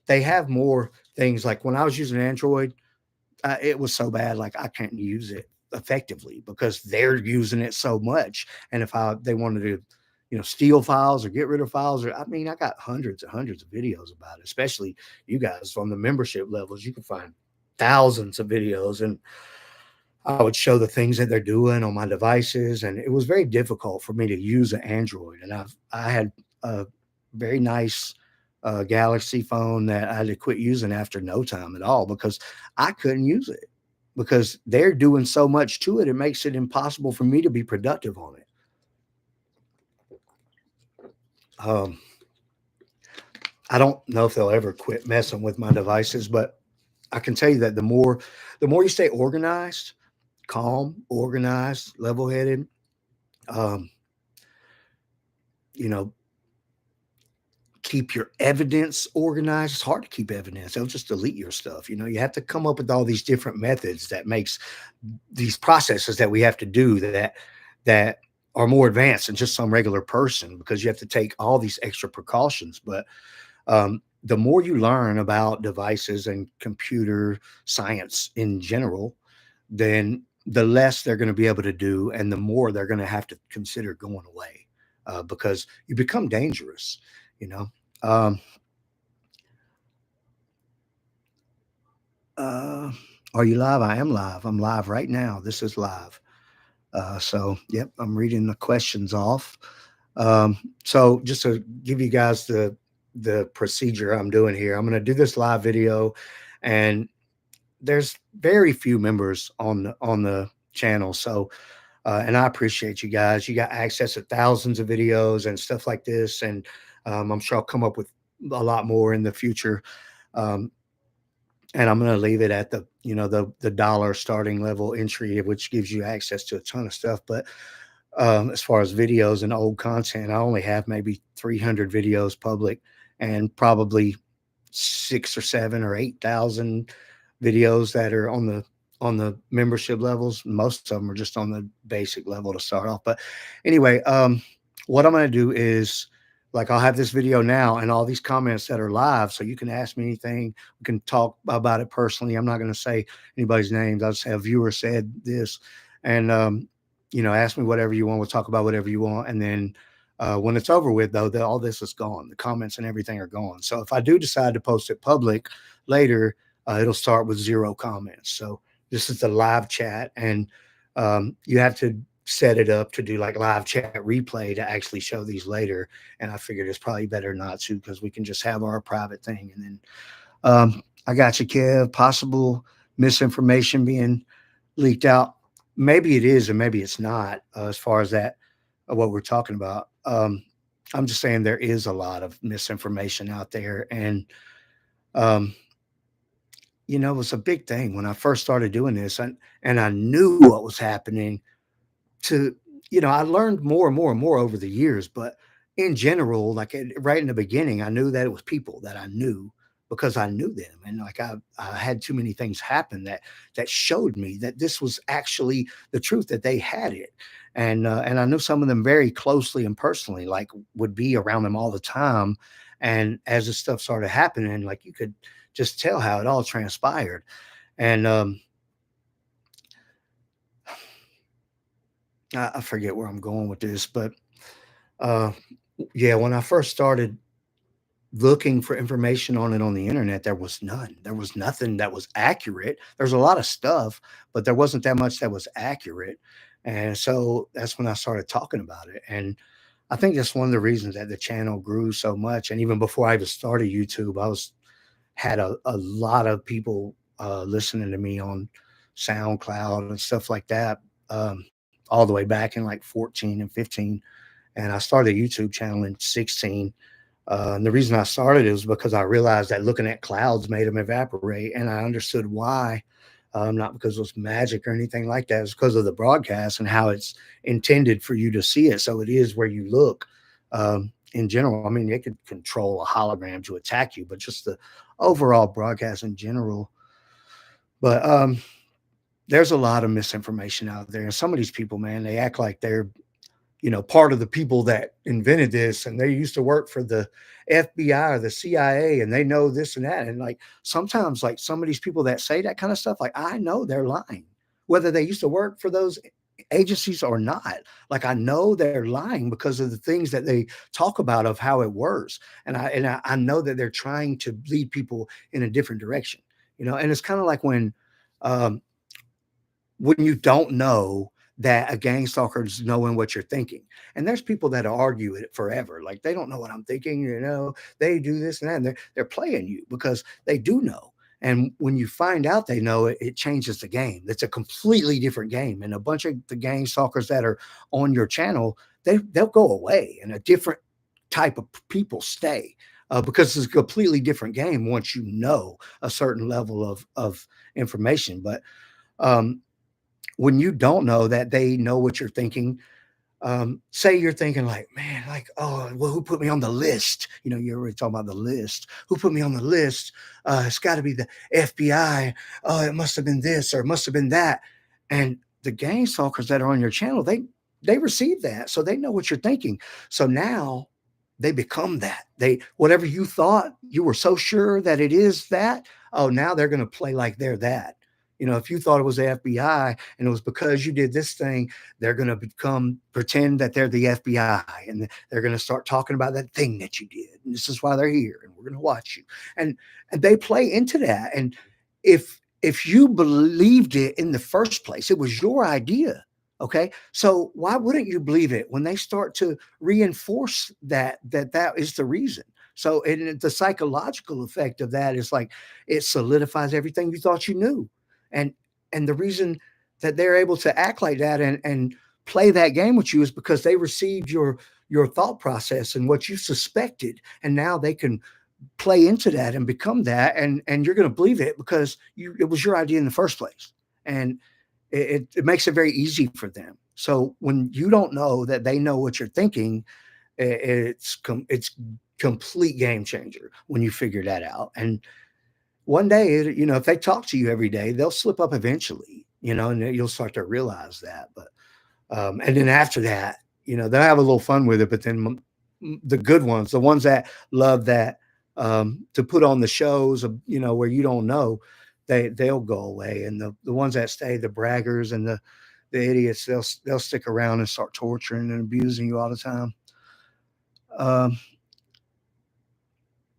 they have more things. Like when I was using Android, it was so bad, like I can't use it effectively because they're using it so much. And if they wanted to, steal files or get rid of files, or I mean, I got hundreds and hundreds of videos about it. Especially you guys on the membership levels, you can find thousands of videos, and I would show the things that they're doing on my devices, and it was very difficult for me to use an Android. And I had a very nice Galaxy phone that I had to quit using after no time at all because I couldn't use it because they're doing so much to it. It makes it impossible for me to be productive on it. Um, I don't know if they'll ever quit messing with my devices, but I can tell you that the more you stay organized, calm, organized, level headed, um, you know, keep your evidence organized. It's hard to keep evidence. They'll just delete your stuff. You have to come up with all these different methods that makes these processes that we have to do that are more advanced than just some regular person because you have to take all these extra precautions. But the more you learn about devices and computer science in general, then the less they're going to be able to do, and the more they're going to have to consider going away because you become dangerous. You know. Um, uh, are you live? I am live. I'm live right now. This is live. So, yep, I'm reading the questions off. So, just to give you guys the procedure I'm doing here, I'm going to do this live video, and there's very few members on the channel. So, and I appreciate you guys. You got access to thousands of videos and stuff like this, and I'm sure I'll come up with a lot more in the future. Um, and I'm going to leave it at the dollar starting level entry, which gives you access to a ton of stuff. But as far as videos and old content, I only have maybe 300 videos public, and probably 6 or 7 or 8,000 videos that are on the membership levels. Most of them are just on the basic level to start off. But anyway, what I'm going to do is, like, I'll have this video now and all these comments that are live, so you can ask me anything. We can talk about it personally. I'm not going to say anybody's names. I'll just have viewer said this, and ask me whatever you want. We'll talk about whatever you want, and then when it's over with, though, all this is gone. The comments and everything are gone. So if I do decide to post it public later, it'll start with 0 comments. So this is the live chat, and you have to set it up to do like live chat replay to actually show these later. And I figured it's probably better not to because we can just have our private thing. And then I got you, Kev. Possible misinformation being leaked out. Maybe it is, and maybe it's not. As far as that, what we're talking about. I'm just saying there is a lot of misinformation out there, and um, it was a big thing when I first started doing this, and I knew what was happening. To I learned more and more and more over the years, but in general, like right in the beginning, I knew that it was people that I knew because I knew them, and like I had too many things happen that showed me that this was actually the truth, that they had it. And I knew some of them very closely and personally, like would be around them all the time. And as this stuff started happening, like you could just tell how it all transpired. And I forget where I'm going with this, but uh, yeah, when I first started looking for information on it on the internet, there was none. There was nothing that was accurate. There's a lot of stuff, but there wasn't that much that was accurate. And so that's when I started talking about it. And I think that's one of the reasons that the channel grew so much. And even before I even started YouTube, I was had a lot of people listening to me on SoundCloud and stuff like that, all the way back in like 14 and 15. And I started a YouTube channel in 16. And the reason I started it was because I realized that looking at clouds made them evaporate, and I understood why. Not because it was magic or anything like that. It's because of the broadcast and how it's intended for you to see it. So it is where you look. In general, I mean, it could control a hologram to attack you, but just the overall broadcast in general. But there's a lot of misinformation out there. And some of these people, man, they act like they're part of the people that invented this, and they used to work for the FBI or the CIA, and they know this and that. And like sometimes, like some of these people that say that kind of stuff, like I know they're lying, whether they used to work for those agencies or not. Like I know they're lying because of the things that they talk about of how it works. And I know that they're trying to lead people in a different direction. And it's kind of like when you don't know that a gang stalker is knowing what you're thinking. And there's people that argue it forever. Like they don't know what I'm thinking, they do this and that. And they're playing you because they do know. And when you find out they know it, it changes the game. It's a completely different game. And a bunch of the gang stalkers that are on your channel, they'll go away and a different type of people stay. Because it's a completely different game once you know a certain level of information. But um, when you don't know that they know what you're thinking, say you're thinking like, man, like, oh, well, who put me on the list? You're already talking about the list. Who put me on the list? It's got to be the FBI. Oh, it must have been this or it must have been that. And the gang stalkers that are on your channel, they receive that, so they know what you're thinking. So now they become that. They whatever you thought you were so sure that it is that. Oh, now they're going to play like they're that. If you thought it was the FBI and it was because you did this thing, they're going to become pretend that they're the FBI and they're going to start talking about that thing that you did. And this is why they're here and we're going to watch you. And they play into that. And if you believed it in the first place, it was your idea. Okay. So why wouldn't you believe it when they start to reinforce that is the reason? So and the psychological effect of that is like it solidifies everything you thought you knew. And and the reason that they're able to act like that and play that game with you is because they received your thought process and what you suspected, and now they can play into that and become that, and you're going to believe it because it was your idea in the first place. And it makes it very easy for them. So when you don't know that they know what you're thinking, it's complete game changer when you figure that out. And one day, if they talk to you every day, they'll slip up eventually, and you'll start to realize that. But and then after that, they'll have a little fun with it. But then the good ones, the ones that love that, to put on the shows of, where you don't know, they'll go away. And the ones that stay, the braggers and the idiots, they'll stick around and start torturing and abusing you all the time. Um,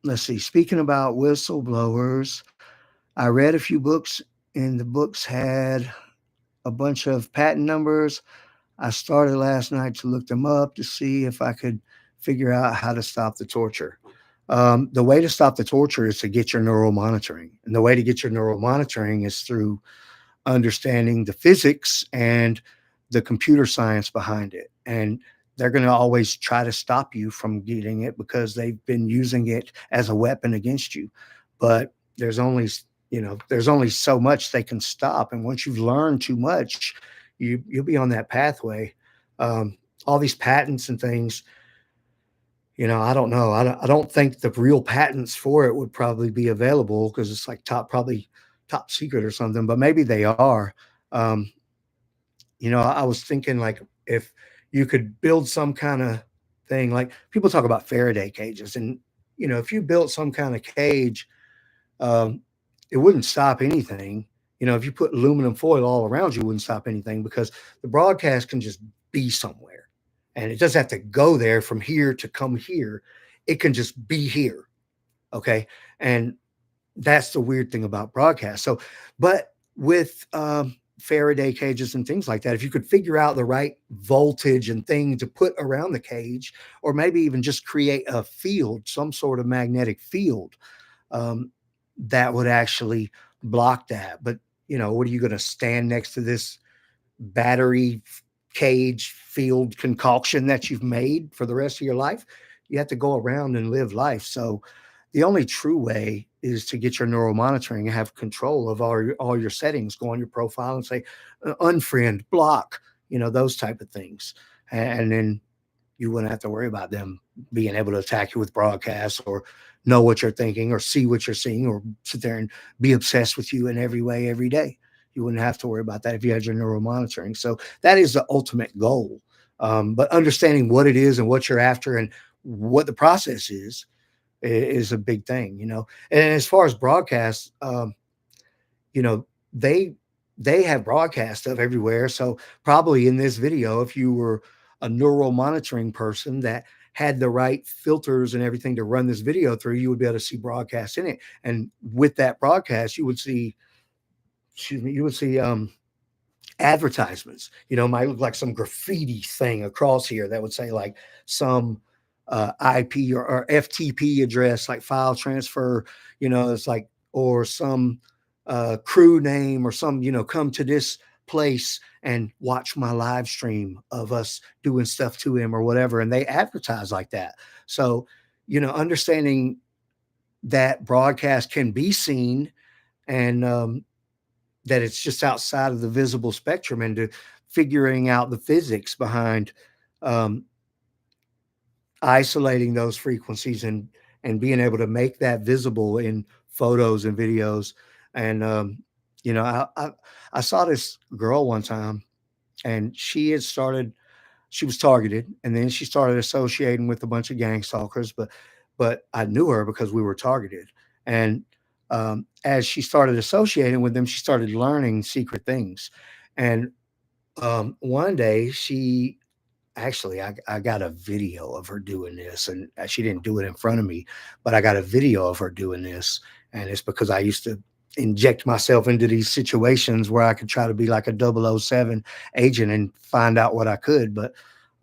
let's see. Speaking about whistleblowers, I read a few books, and the books had a bunch of patent numbers. I started last night to look them up to see if I could figure out how to stop the torture. The way to stop the torture is to get your neural monitoring. And the way to get your neural monitoring is through understanding the physics and the computer science behind it. And they're going to always try to stop you from getting it because they've been using it as a weapon against you. But there's only so much they can stop. And once you've learned too much, you'll be on that pathway. All these patents and things, I don't know. I don't think the real patents for it would probably be available because it's like probably top secret or something, but maybe they are. Um, I was thinking like if you could build some kind of thing, like people talk about Faraday cages, and if you built some kind of cage, um, it wouldn't stop anything. If you put aluminum foil all around you, it wouldn't stop anything because the broadcast can just be somewhere, and it doesn't have to go there from here to come here. It can just be here. Okay. And that's the weird thing about broadcast. So, but with Faraday cages and things like that, if you could figure out the right voltage and thing to put around the cage, or maybe even just create a field, some sort of magnetic field, um, that would actually block that. But what are you going to stand next to this battery cage field concoction that you've made for the rest of your life? You have to go around and live life. So the only true way is to get your neural monitoring and have control of all your settings. Go on your profile and say unfriend, block, those type of things, and then you wouldn't have to worry about them being able to attack you with broadcasts or know what you're thinking or see what you're seeing or sit there and be obsessed with you in every way every day. You wouldn't have to worry about that if you had your neural monitoring. So that is the ultimate goal. But understanding what it is and what you're after and what the process is a big thing. And as far as broadcasts, you know, they they have broadcast stuff everywhere. So probably in this video, if you were a neural monitoring person that had the right filters and everything to run this video through, you would be able to see broadcast in it. And with that broadcast, you would see, excuse me, you would see advertisements. Might look like some graffiti thing across here that would say like some IP or FTP address, like file transfer. It's like, or some crew name or some, come to this place and watch my live stream of us doing stuff to him or whatever. And they advertise like that. So, understanding that broadcast can be seen, and that it's just outside of the visible spectrum, and to figuring out the physics behind um, isolating those frequencies, and being able to make that visible in photos and videos. And I saw this girl one time, and she was targeted, and then she started associating with a bunch of gang stalkers. But I knew her because we were targeted. And as she started associating with them, she started learning secret things. And one day, I got a video of her doing this, and she didn't do it in front of me, but I got a video of her doing this. And it's because I used to inject myself into these situations where I could try to be like a 007 agent and find out what I could. But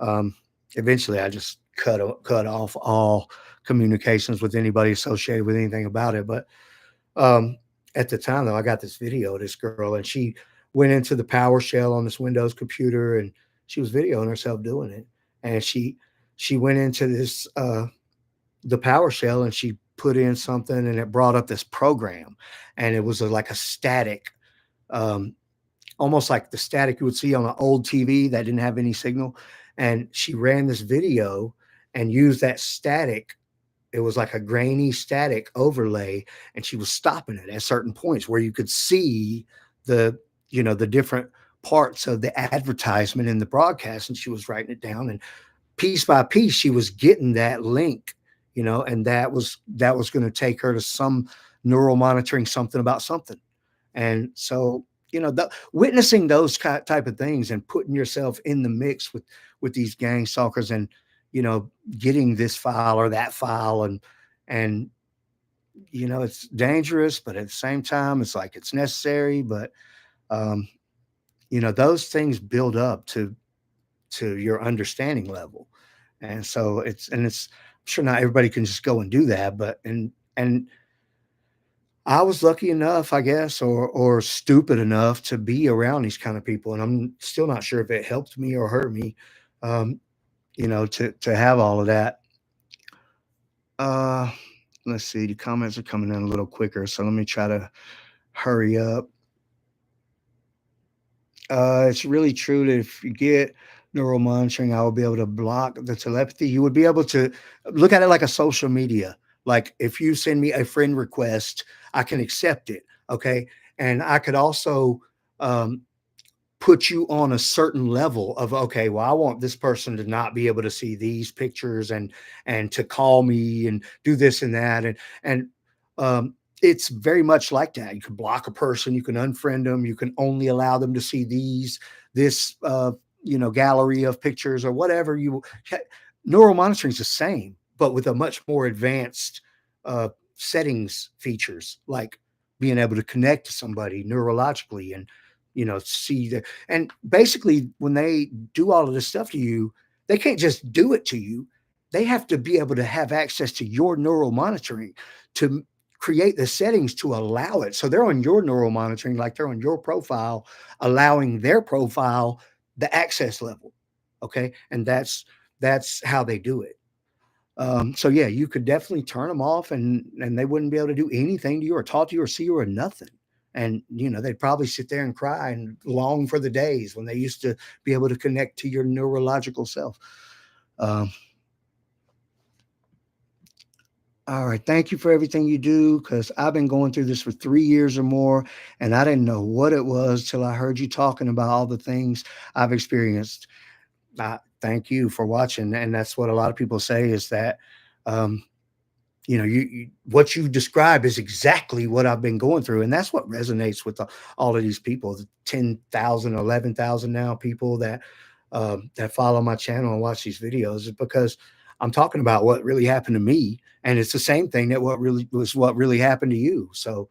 um, eventually, I just cut off all communications with anybody associated with anything about it. But um, at the time, though, I got this video of this girl, and she went into the PowerShell on this Windows computer, and she was videoing herself doing it. And she went into this the PowerShell, and she put in something, and it brought up this program, and it was like a static, um, almost like the static you would see on an old TV that didn't have any signal. And she ran this video and used that static. It was like a grainy static overlay, and she was stopping it at certain points where you could see the the different parts of the advertisement in the broadcast, and she was writing it down, and piece by piece she was getting that link, and that was going to take her to some neural monitoring, something about something. And so, witnessing those type of things, and putting yourself in the mix with these gang stalkers, and getting this file or that file, and it's dangerous, but at the same time it's like it's necessary. But um those things build up to your understanding level. And so it's I'm sure not everybody can just go and do that. But and I was lucky enough, I guess, or stupid enough to be around these kind of people, and I'm still not sure if it helped me or hurt me, um, to have all of that. Uh, let's see. The comments are coming in a little quicker, so let me try to hurry up. It's really true that if you get neural monitoring, I will be able to block the telepathy. You would be able to look at it like a social media. Like if you send me a friend request, I can accept it. Okay. And I could also um, put you on a certain level of, okay, well, I want this person to not be able to see these pictures, and to call me and do this and that. And it's very much like that. You can block a person, you can unfriend them, you can only allow them to see this gallery of pictures or whatever. Neural monitoring is the same, but with a much more advanced uh, settings features, like being able to connect to somebody neurologically, and see the, and basically when they do all of this stuff to you, they can't just do it to you. They have to be able to have access to your neural monitoring to create the settings to allow it. So they're on your neural monitoring, like they're on your profile, allowing their profile the access level. Okay. And that's how they do it. So yeah, you could definitely turn them off, and they wouldn't be able to do anything to you or talk to you or see you or nothing. And they'd probably sit there and cry and long for the days when they used to be able to connect to your neurological self. Um, all right, thank you for everything you do, because I've been going through this for 3 years or more, and I didn't know what it was till I heard you talking about all the things I've experienced. Thank you for watching, and that's what a lot of people say is that. Um, you what you describe is exactly what I've been going through, and that's what resonates with all of these people, the 10,000, 11,000 now people that follow my channel and watch these videos, is because I'm talking about what really happened to me, and it's the same thing that what really happened to you. So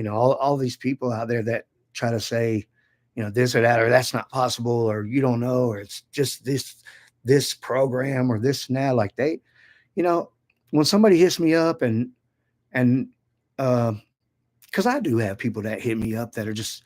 all these people out there that try to say, this or that, or that's not possible, or you don't know, or it's just this program or this and that. Like you know, when somebody hits me up and uh, because I do have people that hit me up that are just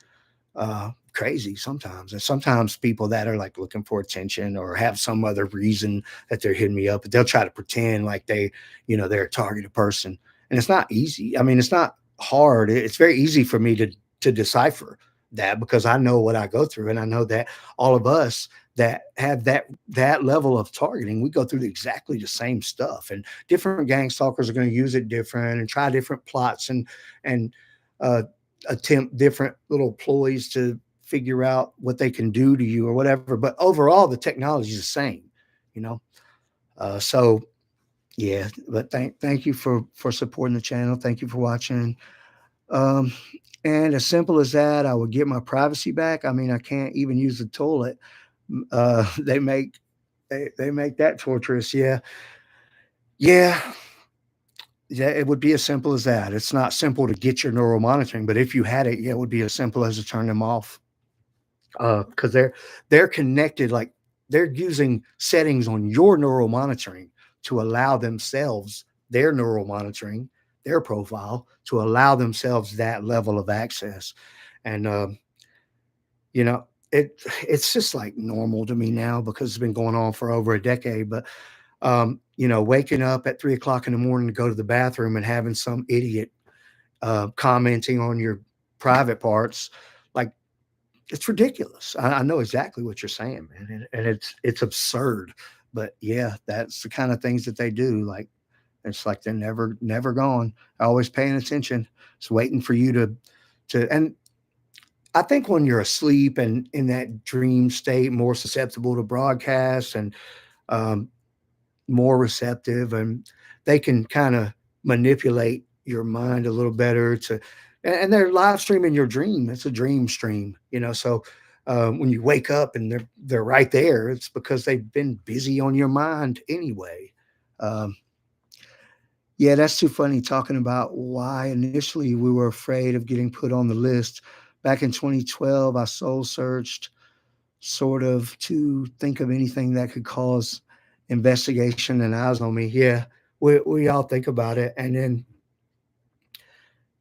crazy sometimes. And sometimes people that are like looking for attention or have some other reason that they're hitting me up, but they'll try to pretend like they're a targeted person. And it's not easy. I mean, it's not hard. It's very easy for me to decipher that because I know what I go through. And I know that all of us that have that level of targeting, we go through exactly the same stuff. And different gang stalkers are going to use it different and try different plots and uh, attempt different little ploys to figure out what they can do to you or whatever. But overall, the technology is the same, you know. So yeah, but thank you for supporting the channel. Thank you for watching. Um, and as simple as that, I would get my privacy back. I mean, I can't even use the toilet. They they make that torturous. Yeah, yeah, yeah. It would be as simple as that. It's not simple to get your neural monitoring, but if you had it, yeah, it would be as simple as to turn them off. Because they're connected, like they're using settings on your neural monitoring to allow themselves their neural monitoring, their profile to allow themselves that level of access. And you know, it's just like normal to me now because it's been going on for over a decade. But waking up at 3 o'clock in the morning to go to the bathroom and having some idiot commenting on your private parts, like it's ridiculous. I know exactly what you're saying, man, and it's absurd. But yeah, that's the kind of things that they do. Like it's like they're never gone. Always paying attention. It's waiting for you to. And I think when you're asleep and in that dream state, more susceptible to broadcasts and um, more receptive, and they can kind of manipulate your mind a little better and they're live streaming your dream. It's a dream stream, so when you wake up and they're right there, it's because they've been busy on your mind anyway. um, yeah, that's too funny talking about why initially we were afraid of getting put on the list. Back in 2012 I soul searched sort of to think of anything that could cause investigation and eyes on me. Yeah, we all think about it. And then,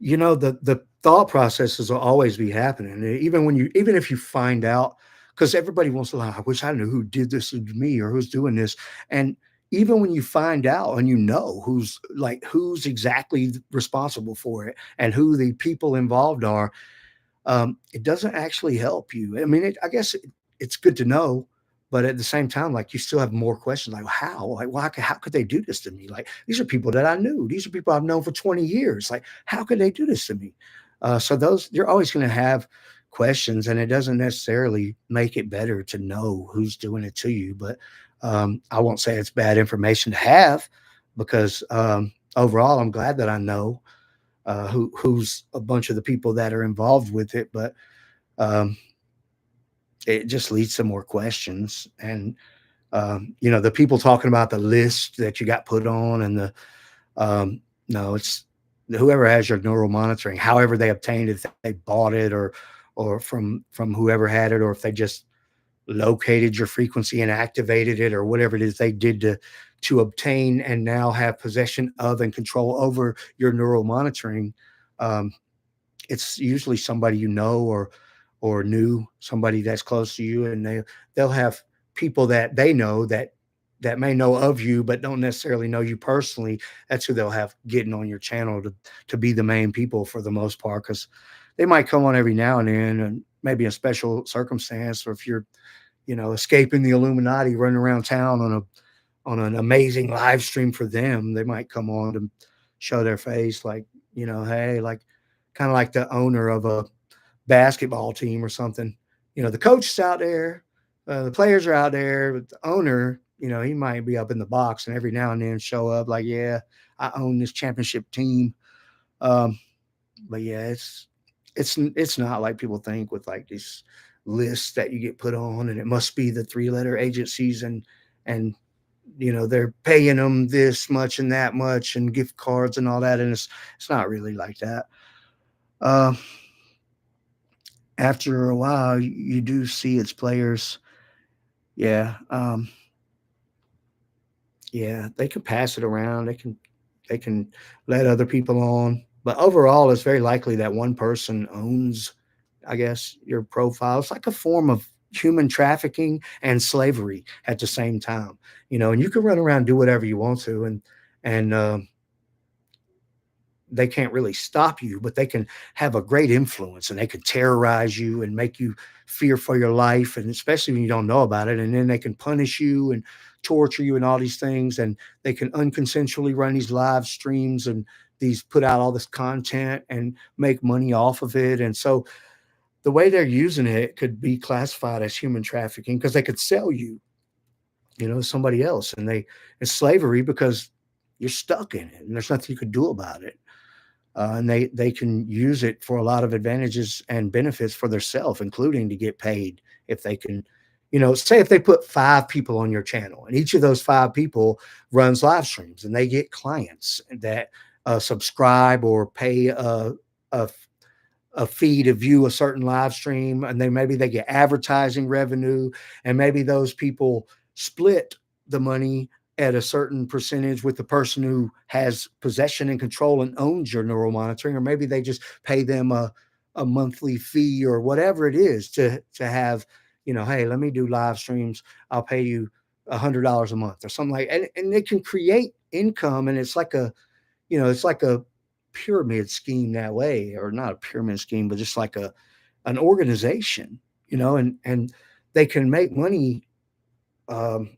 the thought processes will always be happening. Even if you find out, because everybody wants to lie, I wish I knew who did this to me or who's doing this. And even when you find out and who's exactly responsible for it and who the people involved are, it doesn't actually help you. I mean, I guess it's good to know, but at the same time, like you still have more questions, like how, like how could they do this to me? Like these are people that I knew, these are people I've known for 20 years. Like how could they do this to me? So those you're always going to have questions, and it doesn't necessarily make it better to know who's doing it to you. But I won't say it's bad information to have because overall, I'm glad that I know who's a bunch of the people that are involved with it, but um, it just leads to more questions. And the people talking about the list that you got put on, and no, it's whoever has your neural monitoring, however they obtained it, if they bought it or from whoever had it, or if they just located your frequency and activated it, or whatever it is they did to obtain and now have possession of and control over your neural monitoring. um, it's usually somebody or knew somebody that's close to you, and they'll have people that they know that may know of you but don't necessarily know you personally. That's who they'll have getting on your channel to be the main people for the most part, because they might come on every now and then, and maybe a special circumstance, or if you're escaping the Illuminati, running around town on an amazing live stream for them, they might come on to show their face, like, hey, like kind of like the owner of a basketball team or something. The coach is out there, the players are out there, but the owner, he might be up in the box and every now and then show up like, yeah, I own this championship team. Um, but yeah, it's not like people think with like these lists that you get put on, and it must be the three-letter agencies, and they're paying them this much and that much and gift cards and all that, and it's not really like that. Uh, after a while, you do see its players. Yeah, yeah, they can pass it around. They can let other people on, but overall, it's very likely that one person owns, I guess, your profile. It's like a form of human trafficking and slavery at the same time, and you can run around and do whatever you want to, and they can't really stop you, but they can have a great influence and they can terrorize you and make you fear for your life. And especially when you don't know about it. And then they can punish you and torture you and all these things. And they can unconsensually run these live streams and these put out all this content and make money off of it. And so the way they're using it could be classified as human trafficking because they could sell you, to somebody else. And it's slavery because you're stuck in it and there's nothing you could do about it. And they can use it for a lot of advantages and benefits for themselves, including to get paid if they can. Say if they put 5 people on your channel, and each of those 5 people runs live streams, and they get clients that subscribe or pay a a fee to view a certain live stream, and maybe they get advertising revenue, and maybe those people split the money at a certain percentage with the person who has possession and control and owns your neural monitoring, or maybe they just pay them a monthly fee or whatever it is to have, hey, let me do live streams, I'll pay you $100 a month or something like, and it can create income, and it's like a pyramid scheme that way, or not a pyramid scheme, but just like an organization, and they can make money. Um,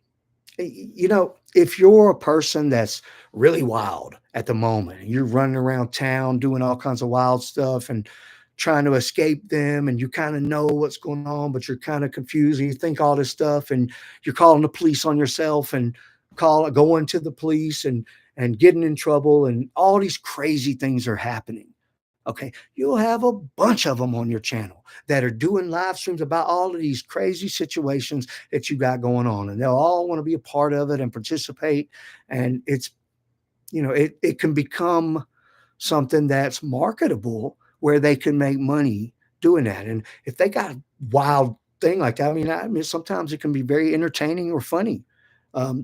if you're a person that's really wild at the moment, and you're running around town doing all kinds of wild stuff and trying to escape them, and you kind of know what's going on, but you're kind of confused, and you think all this stuff, and you're calling the police on yourself, and going to the police, and getting in trouble, and all these crazy things are happening. Okay, you'll have a bunch of them on your channel that are doing live streams about all of these crazy situations that you got going on, and they'll all want to be a part of it and participate. And it can become something that's marketable where they can make money doing that. And if they got a wild thing like that, I mean, sometimes it can be very entertaining or funny.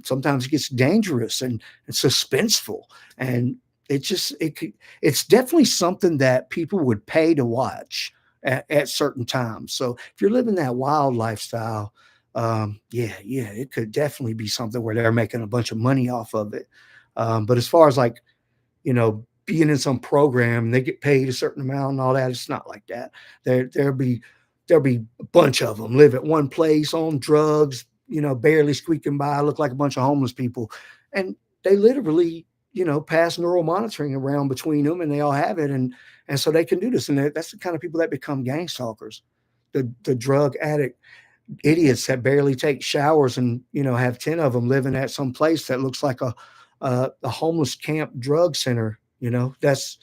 Sometimes it gets dangerous and suspenseful, and it's definitely something that people would pay to watch at certain times. So if you're living that wild lifestyle, yeah, it could definitely be something where they're making a bunch of money off of it. But as far as like, being in some program and they get paid a certain amount and all that. It's not like that. There'll be a bunch of them live at one place on drugs, barely squeaking by, look like a bunch of homeless people, and they literally, pass neural monitoring around between them, and they all have it, and so they can do this, and that's the kind of people that become gang stalkers, the drug addict idiots that barely take showers, and have 10 of them living at some place that looks like a homeless camp drug center. That's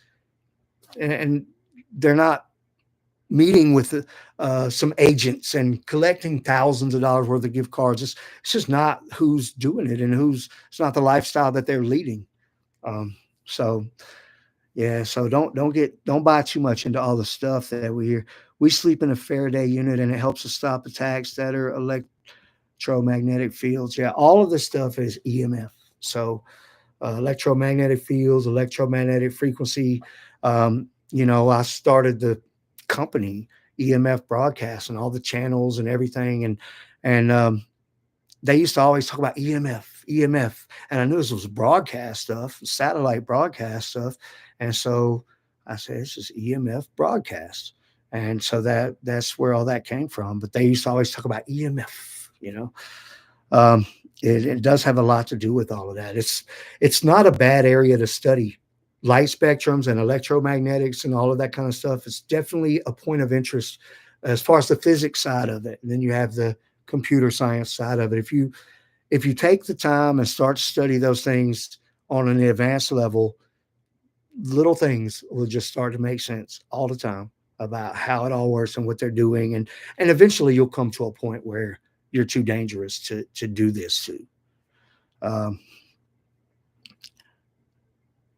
and they're not meeting with some agents and collecting thousands of dollars worth of gift cards. It's just not who's doing it, and it's not the lifestyle that they're leading. So yeah, so don't buy too much into all the stuff that we hear. We sleep in a Faraday unit, and it helps us stop attacks that are electromagnetic fields. Yeah, all of this stuff is EMF. So electromagnetic fields, electromagnetic frequency. I started the company EMF Broadcast and all the channels and everything, and they used to always talk about EMF, and I knew this was broadcast stuff, satellite broadcast stuff, and so I said, "This is EMF broadcast," and so that's where all that came from. But they used to always talk about EMF. Um, it does have a lot to do with all of that. It's not a bad area to study. Light spectrums and electromagnetics and all of that kind of stuff. It's definitely a point of interest as far as the physics side of it. And then you have the computer science side of it. If you take the time and start to study those things on an advanced level, little things will just start to make sense all the time about how it all works and what they're doing. And eventually you'll come to a point where you're too dangerous to do this to. Um,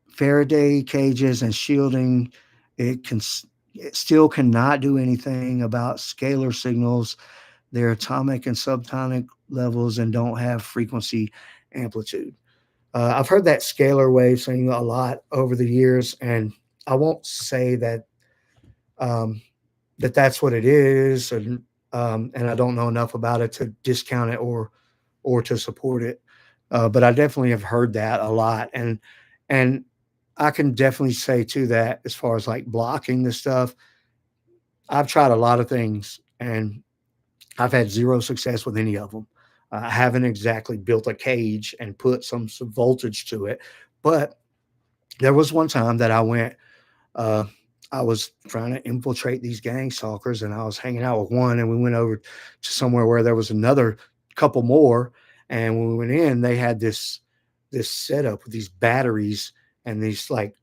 Faraday cages and shielding, it can, It still cannot do anything about scalar signals, their atomic and subatomic levels, and don't have frequency amplitude. I've heard that scalar wave thing a lot over the years, and I won't say um, that's what it is, and I don't know enough about it to discount it or to support it. But I definitely have heard that a lot, and I can definitely say too that as far as like blocking this stuff, I've tried a lot of things, and I've had zero success with any of them. I haven't exactly built a cage and put some voltage to it, but there was one time that uh, I was trying to infiltrate these gang stalkers, and I was hanging out with one, and we went over to somewhere where there was another couple more. And when we went in, they had this setup with these batteries and these like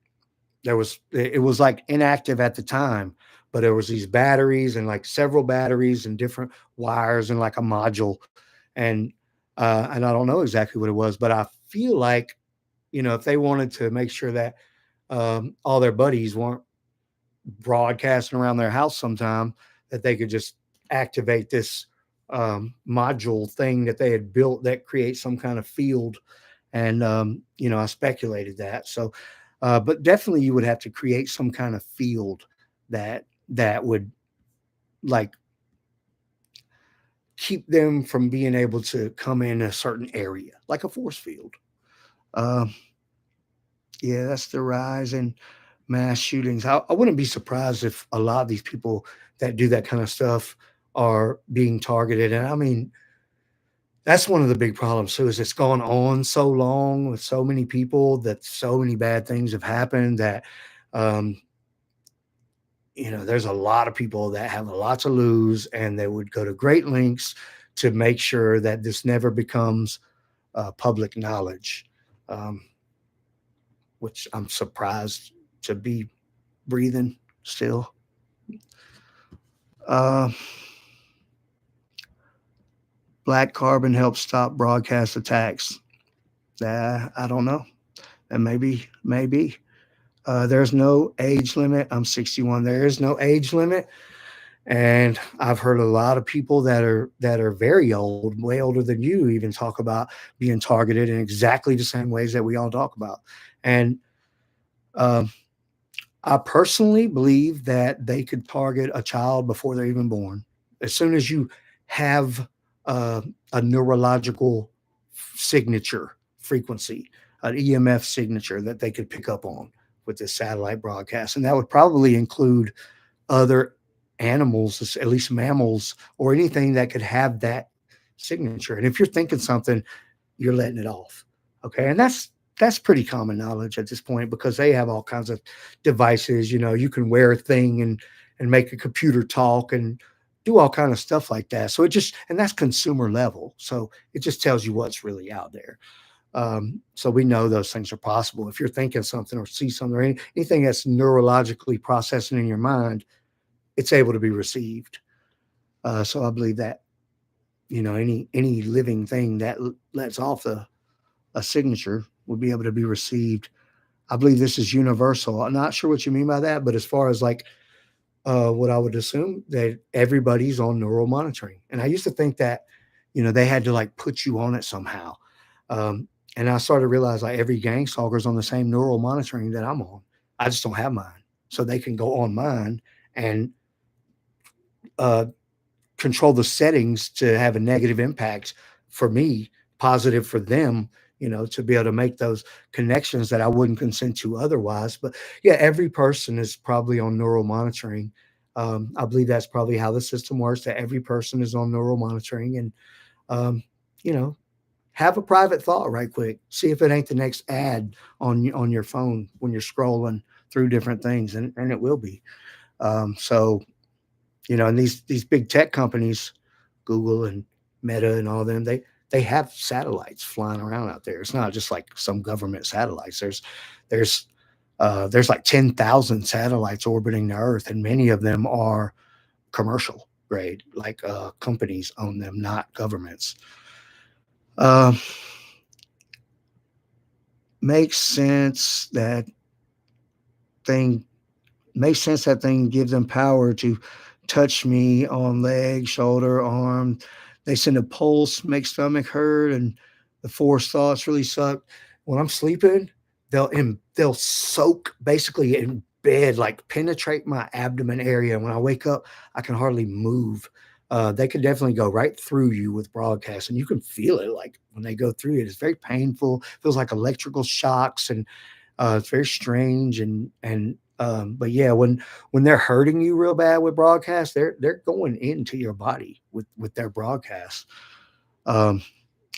it was like inactive at the time, but there was these batteries and like several batteries and different wires and like a module, and and I don't know exactly what it was, but I feel like if they wanted to make sure that all their buddies weren't broadcasting around their house sometime, that they could just activate this module thing that they had built that creates some kind of field. And I speculated that. So, but definitely you would have to create some kind of field that would like keep them from being able to come in a certain area, like a force field. Um, yeah, that's the rise in mass shootings. I wouldn't be surprised if a lot of these people that do that kind of stuff are being targeted. And I mean, that's one of the big problems too, is it's gone on so long with so many people that so many bad things have happened that, um, there's a lot of people that have a lot to lose, and they would go to great lengths to make sure that this never becomes public knowledge, um, which I'm surprised to be breathing still. Uh, Black carbon helps stop broadcast attacks. I don't know. And maybe. There's no age limit. I'm 61. There is no age limit, and I've heard a lot of people that are very old, way older than you, even talk about being targeted in exactly the same ways that we all talk about. And um, I personally believe that they could target a child before they're even born. As soon as you have uh, a neurological signature frequency, an EMF signature that they could pick up on with this satellite broadcast. And that would probably include other animals, at least mammals, or anything that could have that signature. And if you're thinking something, you're letting it off. Okay. And that's pretty common knowledge at this point, because they have all kinds of devices. You can wear a thing and make a computer talk and do all kind of stuff like that. So and that's consumer level. So it just tells you what's really out there. So we know those things are possible. If you're thinking something or see something or anything that's neurologically processing in your mind, it's able to be received. So I believe that any living thing that lets off a signature will be able to be received. I believe this is universal. I'm not sure what you mean by that, but as far as like what I would assume, that everybody's on neural monitoring, and I used to think that they had to like put you on it somehow. Um, and I started to realize like every gang stalker's on the same neural monitoring that I'm on. I just don't have mine, so they can go on mine and uh, control the settings to have a negative impact for me, positive for them, to be able to make those connections that I wouldn't consent to otherwise. But yeah, every person is probably on neural monitoring. I believe that's probably how the system works, that every person is on neural monitoring. And, um, you know, have a private thought right quick. See if it ain't the next ad on your phone when you're scrolling through different things, and it will be. So and these big tech companies, Google and Meta and all them, they have satellites flying around out there. It's not just like some government satellites. There's there's like 10,000 satellites orbiting the Earth, and many of them are commercial grade, like companies own them, not governments. Uh, Makes sense that thing. may sense that thing, give them power to touch me on leg, shoulder, arm. They send a pulse, make stomach hurt, and the forced thoughts really suck. When I'm sleeping, they'll soak basically in bed, like penetrate my abdomen area. When I wake up, I can hardly move. They could definitely go right through you with broadcast, and you can feel it. Like when they go through it, it's very painful. Feels like electrical shocks, and it's very strange. But yeah, when they're hurting you real bad with broadcast, they're going into your body with their broadcast. Um,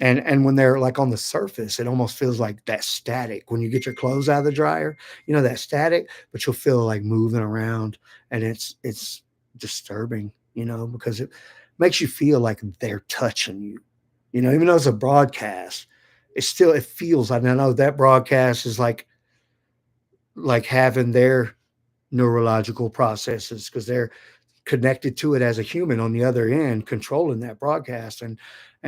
and when they're like on the surface, it almost feels like that static when you get your clothes out of the dryer, that static, but you'll feel like moving around, and it's disturbing, because it makes you feel like they're touching you, even though it's a broadcast, it feels like, I know that broadcast is like having their neurological processes because they're connected to it as a human on the other end, controlling that broadcast, and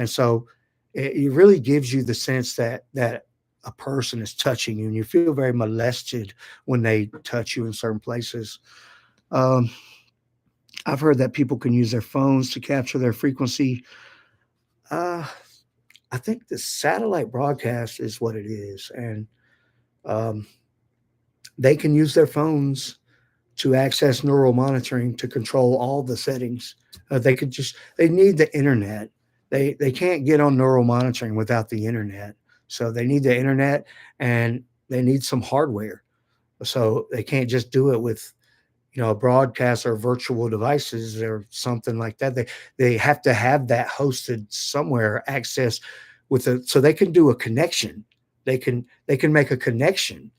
so it really gives you the sense that a person is touching you, and you feel very molested when they touch you in certain places. Um, I've heard that people can use their phones to capture their frequency. Uh, I think the satellite broadcast is what it is, and um, they can use their phones to access neural monitoring to control all the settings. They need the internet. They can't get on neural monitoring without the internet. So they need the internet, and they need some hardware. So they can't just do it with a broadcast or virtual devices or something like that. They have to have that hosted somewhere, access so they can do a connection. They can make a connection,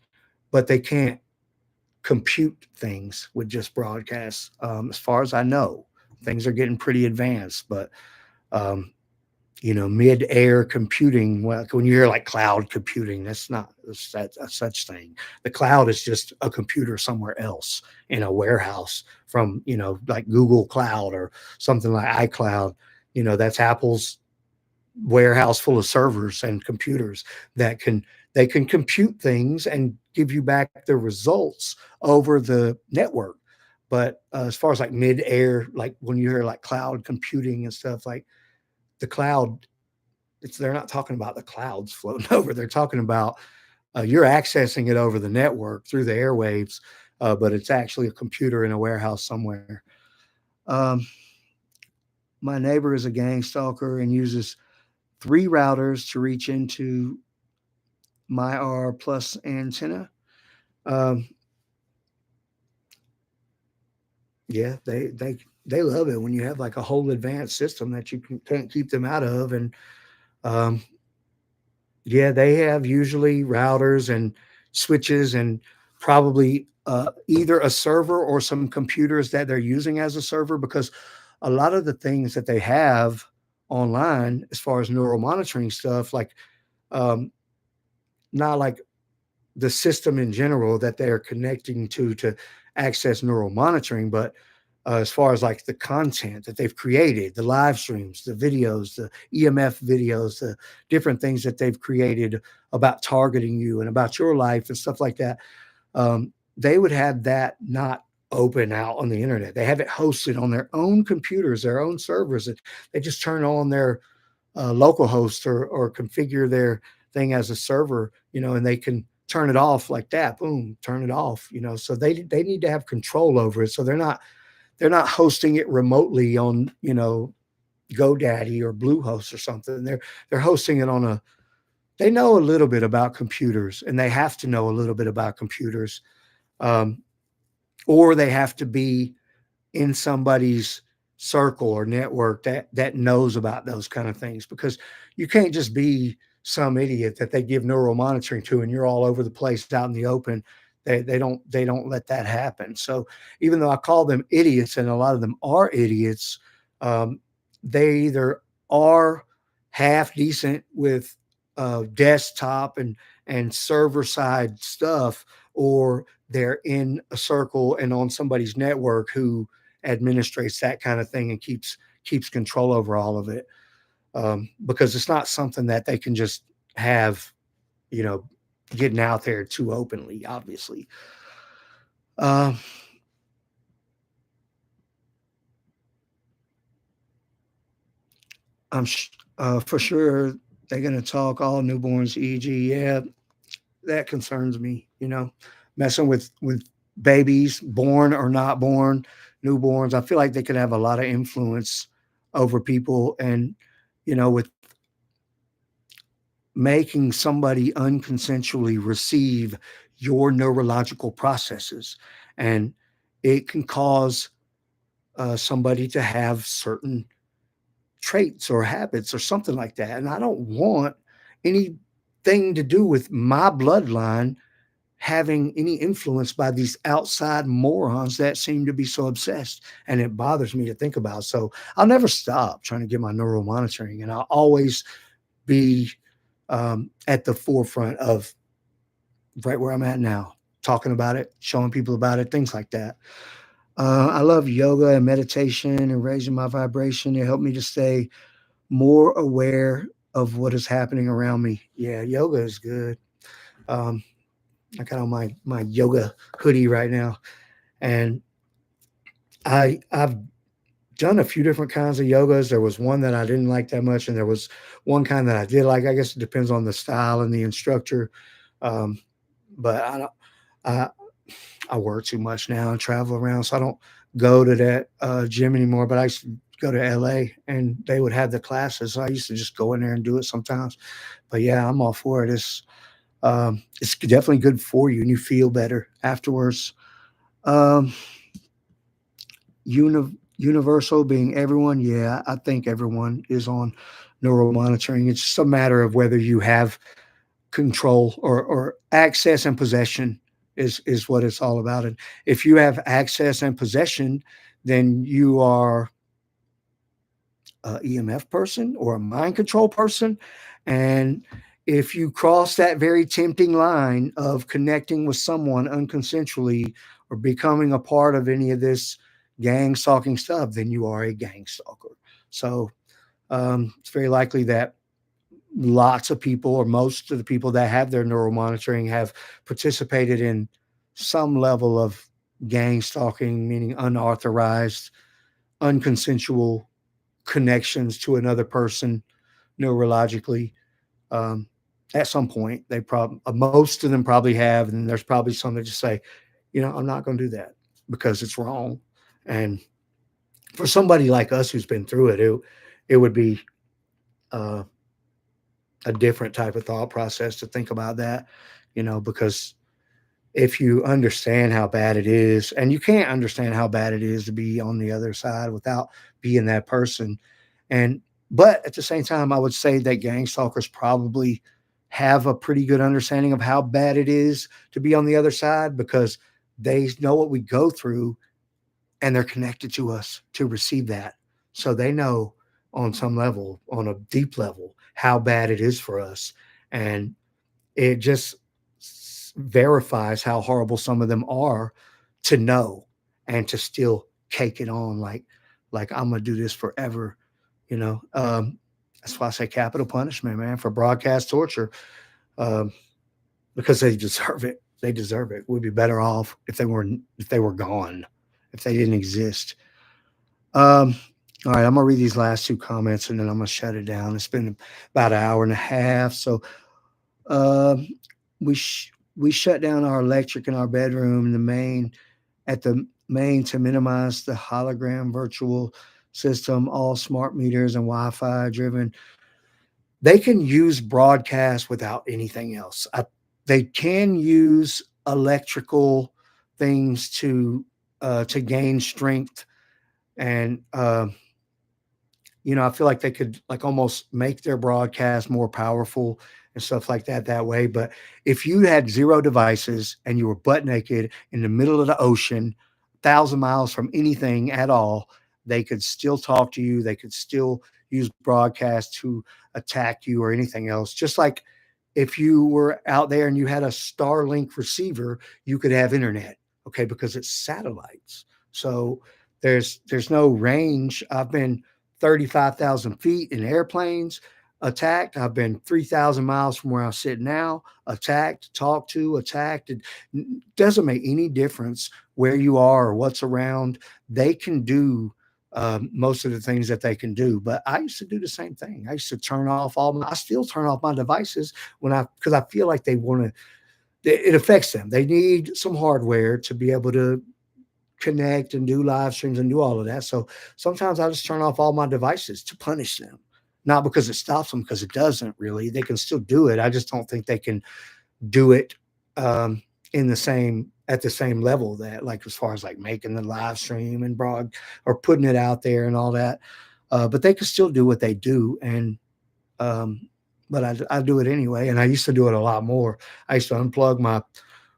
but they can't compute things with just broadcasts. As far as I know, things are getting pretty advanced, but um, mid-air computing. Well, when you hear like cloud computing, that's not a such thing. The cloud is just a computer somewhere else in a warehouse from like Google Cloud or something like iCloud. That's Apple's warehouse full of servers and computers that they can compute things and give you back the results over the network. But as far as like mid-air, like when you hear like cloud computing and stuff, like the cloud, they're not talking about the clouds floating over. They're talking about you're accessing it over the network through the airwaves, but it's actually a computer in a warehouse somewhere. Um, my neighbor is a gang stalker and uses 3 routers to reach into my R plus antenna. Um, yeah, they love it when you have like a whole advanced system that can't keep them out of, and um, yeah, they have usually routers and switches and probably either a server or some computers that they're using as a server because a lot of the things that they have online as far as neural monitoring stuff, like um, not like the system in general that they are connecting to access neural monitoring, but as far as like the content that they've created, the live streams, the videos, the EMF videos, the different things that they've created about targeting you and about your life and stuff like that, they would have that not open out on the internet. They have it hosted on their own computers, their own servers. That they just turn on their local host or configure their thing as a server, and they can turn it off like that. Boom, turn it off. So they need to have control over it. So they're not hosting it remotely on GoDaddy or Bluehost or something. They're hosting it on a. They know a little bit about computers, and they have to know a little bit about computers, um, or they have to be in somebody's circle or network that knows about those kind of things because you can't just be some idiot that they give neural monitoring to and you're all over the place out in the open. They don't let that happen. So even though I call them idiots and a lot of them are idiots, um, they either are half decent with desktop and server side stuff, or they're in a circle and on somebody's network who administrates that kind of thing and keeps control over all of it, because it's not something that they can just have, you know, getting out there too openly, obviously. Um, For sure they're going to talk all newborns, e.g., yeah, that concerns me. Messing with babies, born or not born, newborns. I feel like they could have a lot of influence over people, and with making somebody unconsensually receive your neurological processes, and it can cause somebody to have certain traits or habits or something like that. And I don't want anything to do with my bloodline having any influence by these outside morons that seem to be so obsessed. And it bothers me to think about. So I'll never stop trying to get my neural monitoring, and I'll always be at the forefront of right where I'm at now, talking about it, showing people about it, things like that. I love yoga and meditation and raising my vibration. It helped me to stay more aware of what is happening around me. Yeah, yoga is good. Um, I got on my yoga hoodie right now, and I've done a few different kinds of yogas. There was one that I didn't like that much, and there was one kind that I did like. I guess it depends on the style and the instructor. Um, but I don't. I I work too much now and travel around, so I don't go to that gym anymore. But I used to go to LA, and they would have the classes. So I used to just go in there and do it sometimes. But yeah, I'm all for it. It's definitely good for you, and you feel better afterwards. Um, Universal being everyone, yeah, I think everyone is on neural monitoring. It's just a matter of whether you have control or access and possession is what it's all about. And if you have access and possession, then you are a EMF person or a mind control person. And if you cross that very tempting line of connecting with someone unconsensually or becoming a part of any of this gang stalking stuff, then you are a gang stalker. So it's very likely that lots of people, or most of the people that have their neural monitoring, have participated in some level of gang stalking, meaning unauthorized, unconsensual connections to another person neurologically. Um, at some point, they probably most of them probably have, and there's probably some that just say, I'm not going to do that because it's wrong. And for somebody like us who's been through it would be uh, a different type of thought process to think about that, because if you understand how bad it is, and you can't understand how bad it is to be on the other side without being that person. And, but at the same time, I would say that gang stalkers probably have a pretty good understanding of how bad it is to be on the other side because they know what we go through, and they're connected to us to receive that. So they know on some level, on a deep level, how bad it is for us. And it just verifies how horrible some of them are to know and to still cake it on like I'm gonna do this forever. That's why I say capital punishment, man, for broadcast torture, um, because they deserve it. They deserve it. We'd be better off if they were gone, if they didn't exist. Um, all right, I'm gonna read these last two comments and then I'm gonna shut it down. It's been about an hour and a half. So um, we shut down our electric in our bedroom in the main at the main to minimize the hologram virtual system. All smart meters and Wi-Fi driven. They can use broadcast without anything else. They can use electrical things to gain strength, and I feel like they could like almost make their broadcast more powerful and stuff like that way. But if you had zero devices and you were butt naked in the middle of the ocean, 1,000 miles from anything at all, they could still talk to you. They could still use broadcast to attack you or anything else. Just like if you were out there and you had a Starlink receiver, you could have internet, okay, because it's satellites. So there's no range. I've been 35,000 feet in airplanes attacked. I've been 3,000 miles from where I'm sitting now, attacked, talked to, attacked. It doesn't make any difference where you are or what's around. They can do most of the things that they can do. But I used to do the same thing. I used to turn off all my, I still turn off my devices when because I feel like they want to, it affects them. They need some hardware to be able to connect and do live streams and do all of that. So sometimes I just turn off all my devices to punish them. Not because it stops them, because it doesn't really. They can still do it. I just don't think they can do it in the same at the same level, that like as far as like making the live stream and broad or putting it out there and all that. But they can still do what they do, and um, but I do it anyway, and I used to do it a lot more. I used to unplug my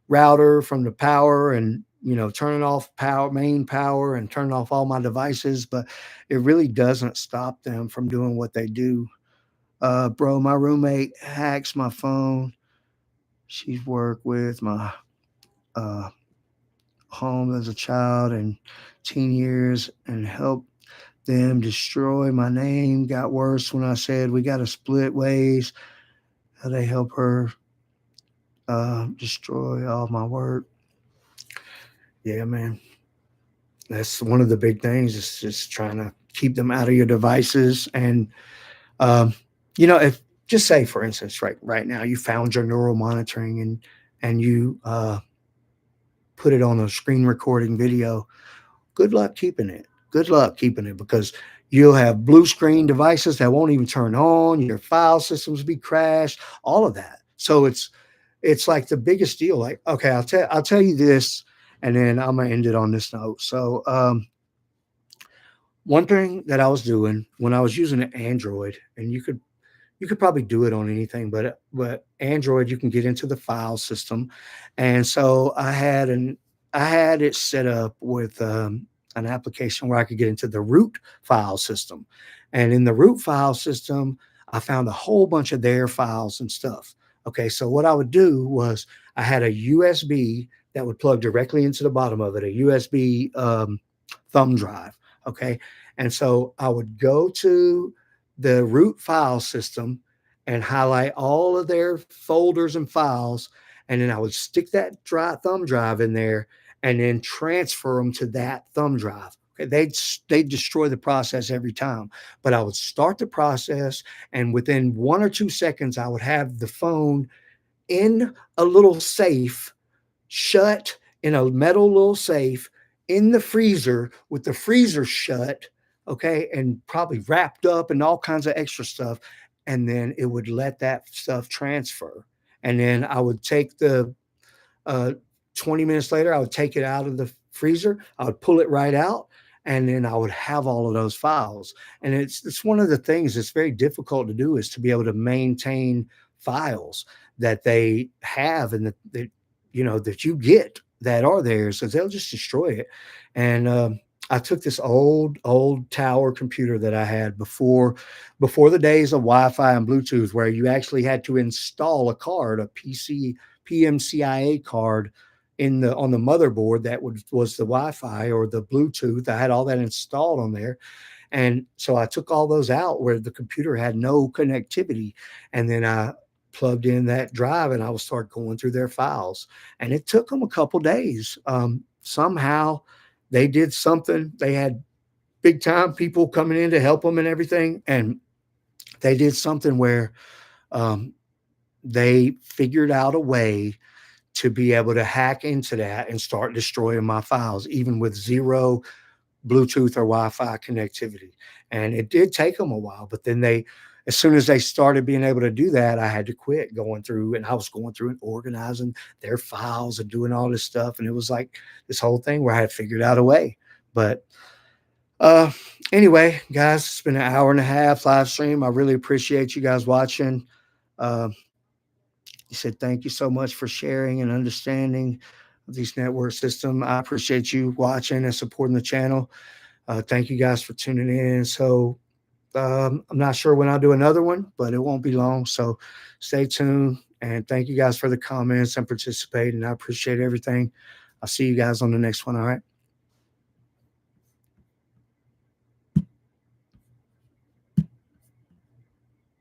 router from the power and turning off power, main power, and turning off all my devices, but it really doesn't stop them from doing what they do. Bro, my roommate hacks my phone. She's worked with my uh, home as a child and teen years and helped them destroy my name. Got worse when I said we got to split ways. How they help her destroy all my work. Yeah, man. That's one of the big things, is just trying to keep them out of your devices. And, um, if just say, for instance, right now, you found your neural monitoring and you put it on a screen recording video. Good luck keeping it. Good luck keeping it, because you'll have blue screen devices that won't even turn on. Your file systems be crashed. All of that. So it's like the biggest deal. Like, okay, I'll tell you this, and then I'm gonna end it on this note. So, one thing that I was doing when I was using an Android, and you could probably do it on anything, but Android, you can get into the file system. And so I had it set up with an application where I could get into the root file system. And in the root file system, I found a whole bunch of their files and stuff. Okay, so what I would do was I had a USB that would plug directly into the bottom of it, a USB thumb drive. Okay, and so I would go to the root file system and highlight all of their folders and files. And then I would stick that thumb drive in there and then transfer them to that thumb drive. Okay, they'd destroy the process every time, but I would start the process, and within 1 or 2 seconds, I would have the phone in a little safe, shut in a metal little safe in the freezer with the freezer shut, okay, and probably wrapped up and all kinds of extra stuff. And then it would let that stuff transfer. And then I would take the uh, 20 minutes later, I would take it out of the freezer. I would pull it right out, and then I would have all of those files. And it's one of the things that's very difficult to do, is to be able to maintain files that they have, and that you get that are theirs, because they'll just destroy it. And I took this old tower computer that I had before the days of Wi-Fi and Bluetooth, where you actually had to install a card, a PMCIA card, on the motherboard that was the Wi-Fi or the Bluetooth. I had all that installed on there. And so I took all those out where the computer had no connectivity. And then I plugged in that drive, and I would start going through their files. And it took them a couple days. Somehow they did something. They had big time people coming in to help them and everything. And they did something where um, they figured out a way to be able to hack into that and start destroying my files, even with zero Bluetooth or Wi-Fi connectivity. And it did take them a while, but then as soon as they started being able to do that, I had to quit going through, and I was going through and organizing their files and doing all this stuff. And it was like this whole thing where I had figured out a way. But uh, anyway, guys, it's been an hour and a half live stream. I really appreciate you guys watching. Uh, he said, thank you so much for sharing and understanding of these network system. I appreciate you watching and supporting the channel. Thank you guys for tuning in. So I'm not sure when I'll do another one, but it won't be long. So stay tuned, and thank you guys for the comments and participating. I appreciate everything. I'll see you guys on the next one. All right.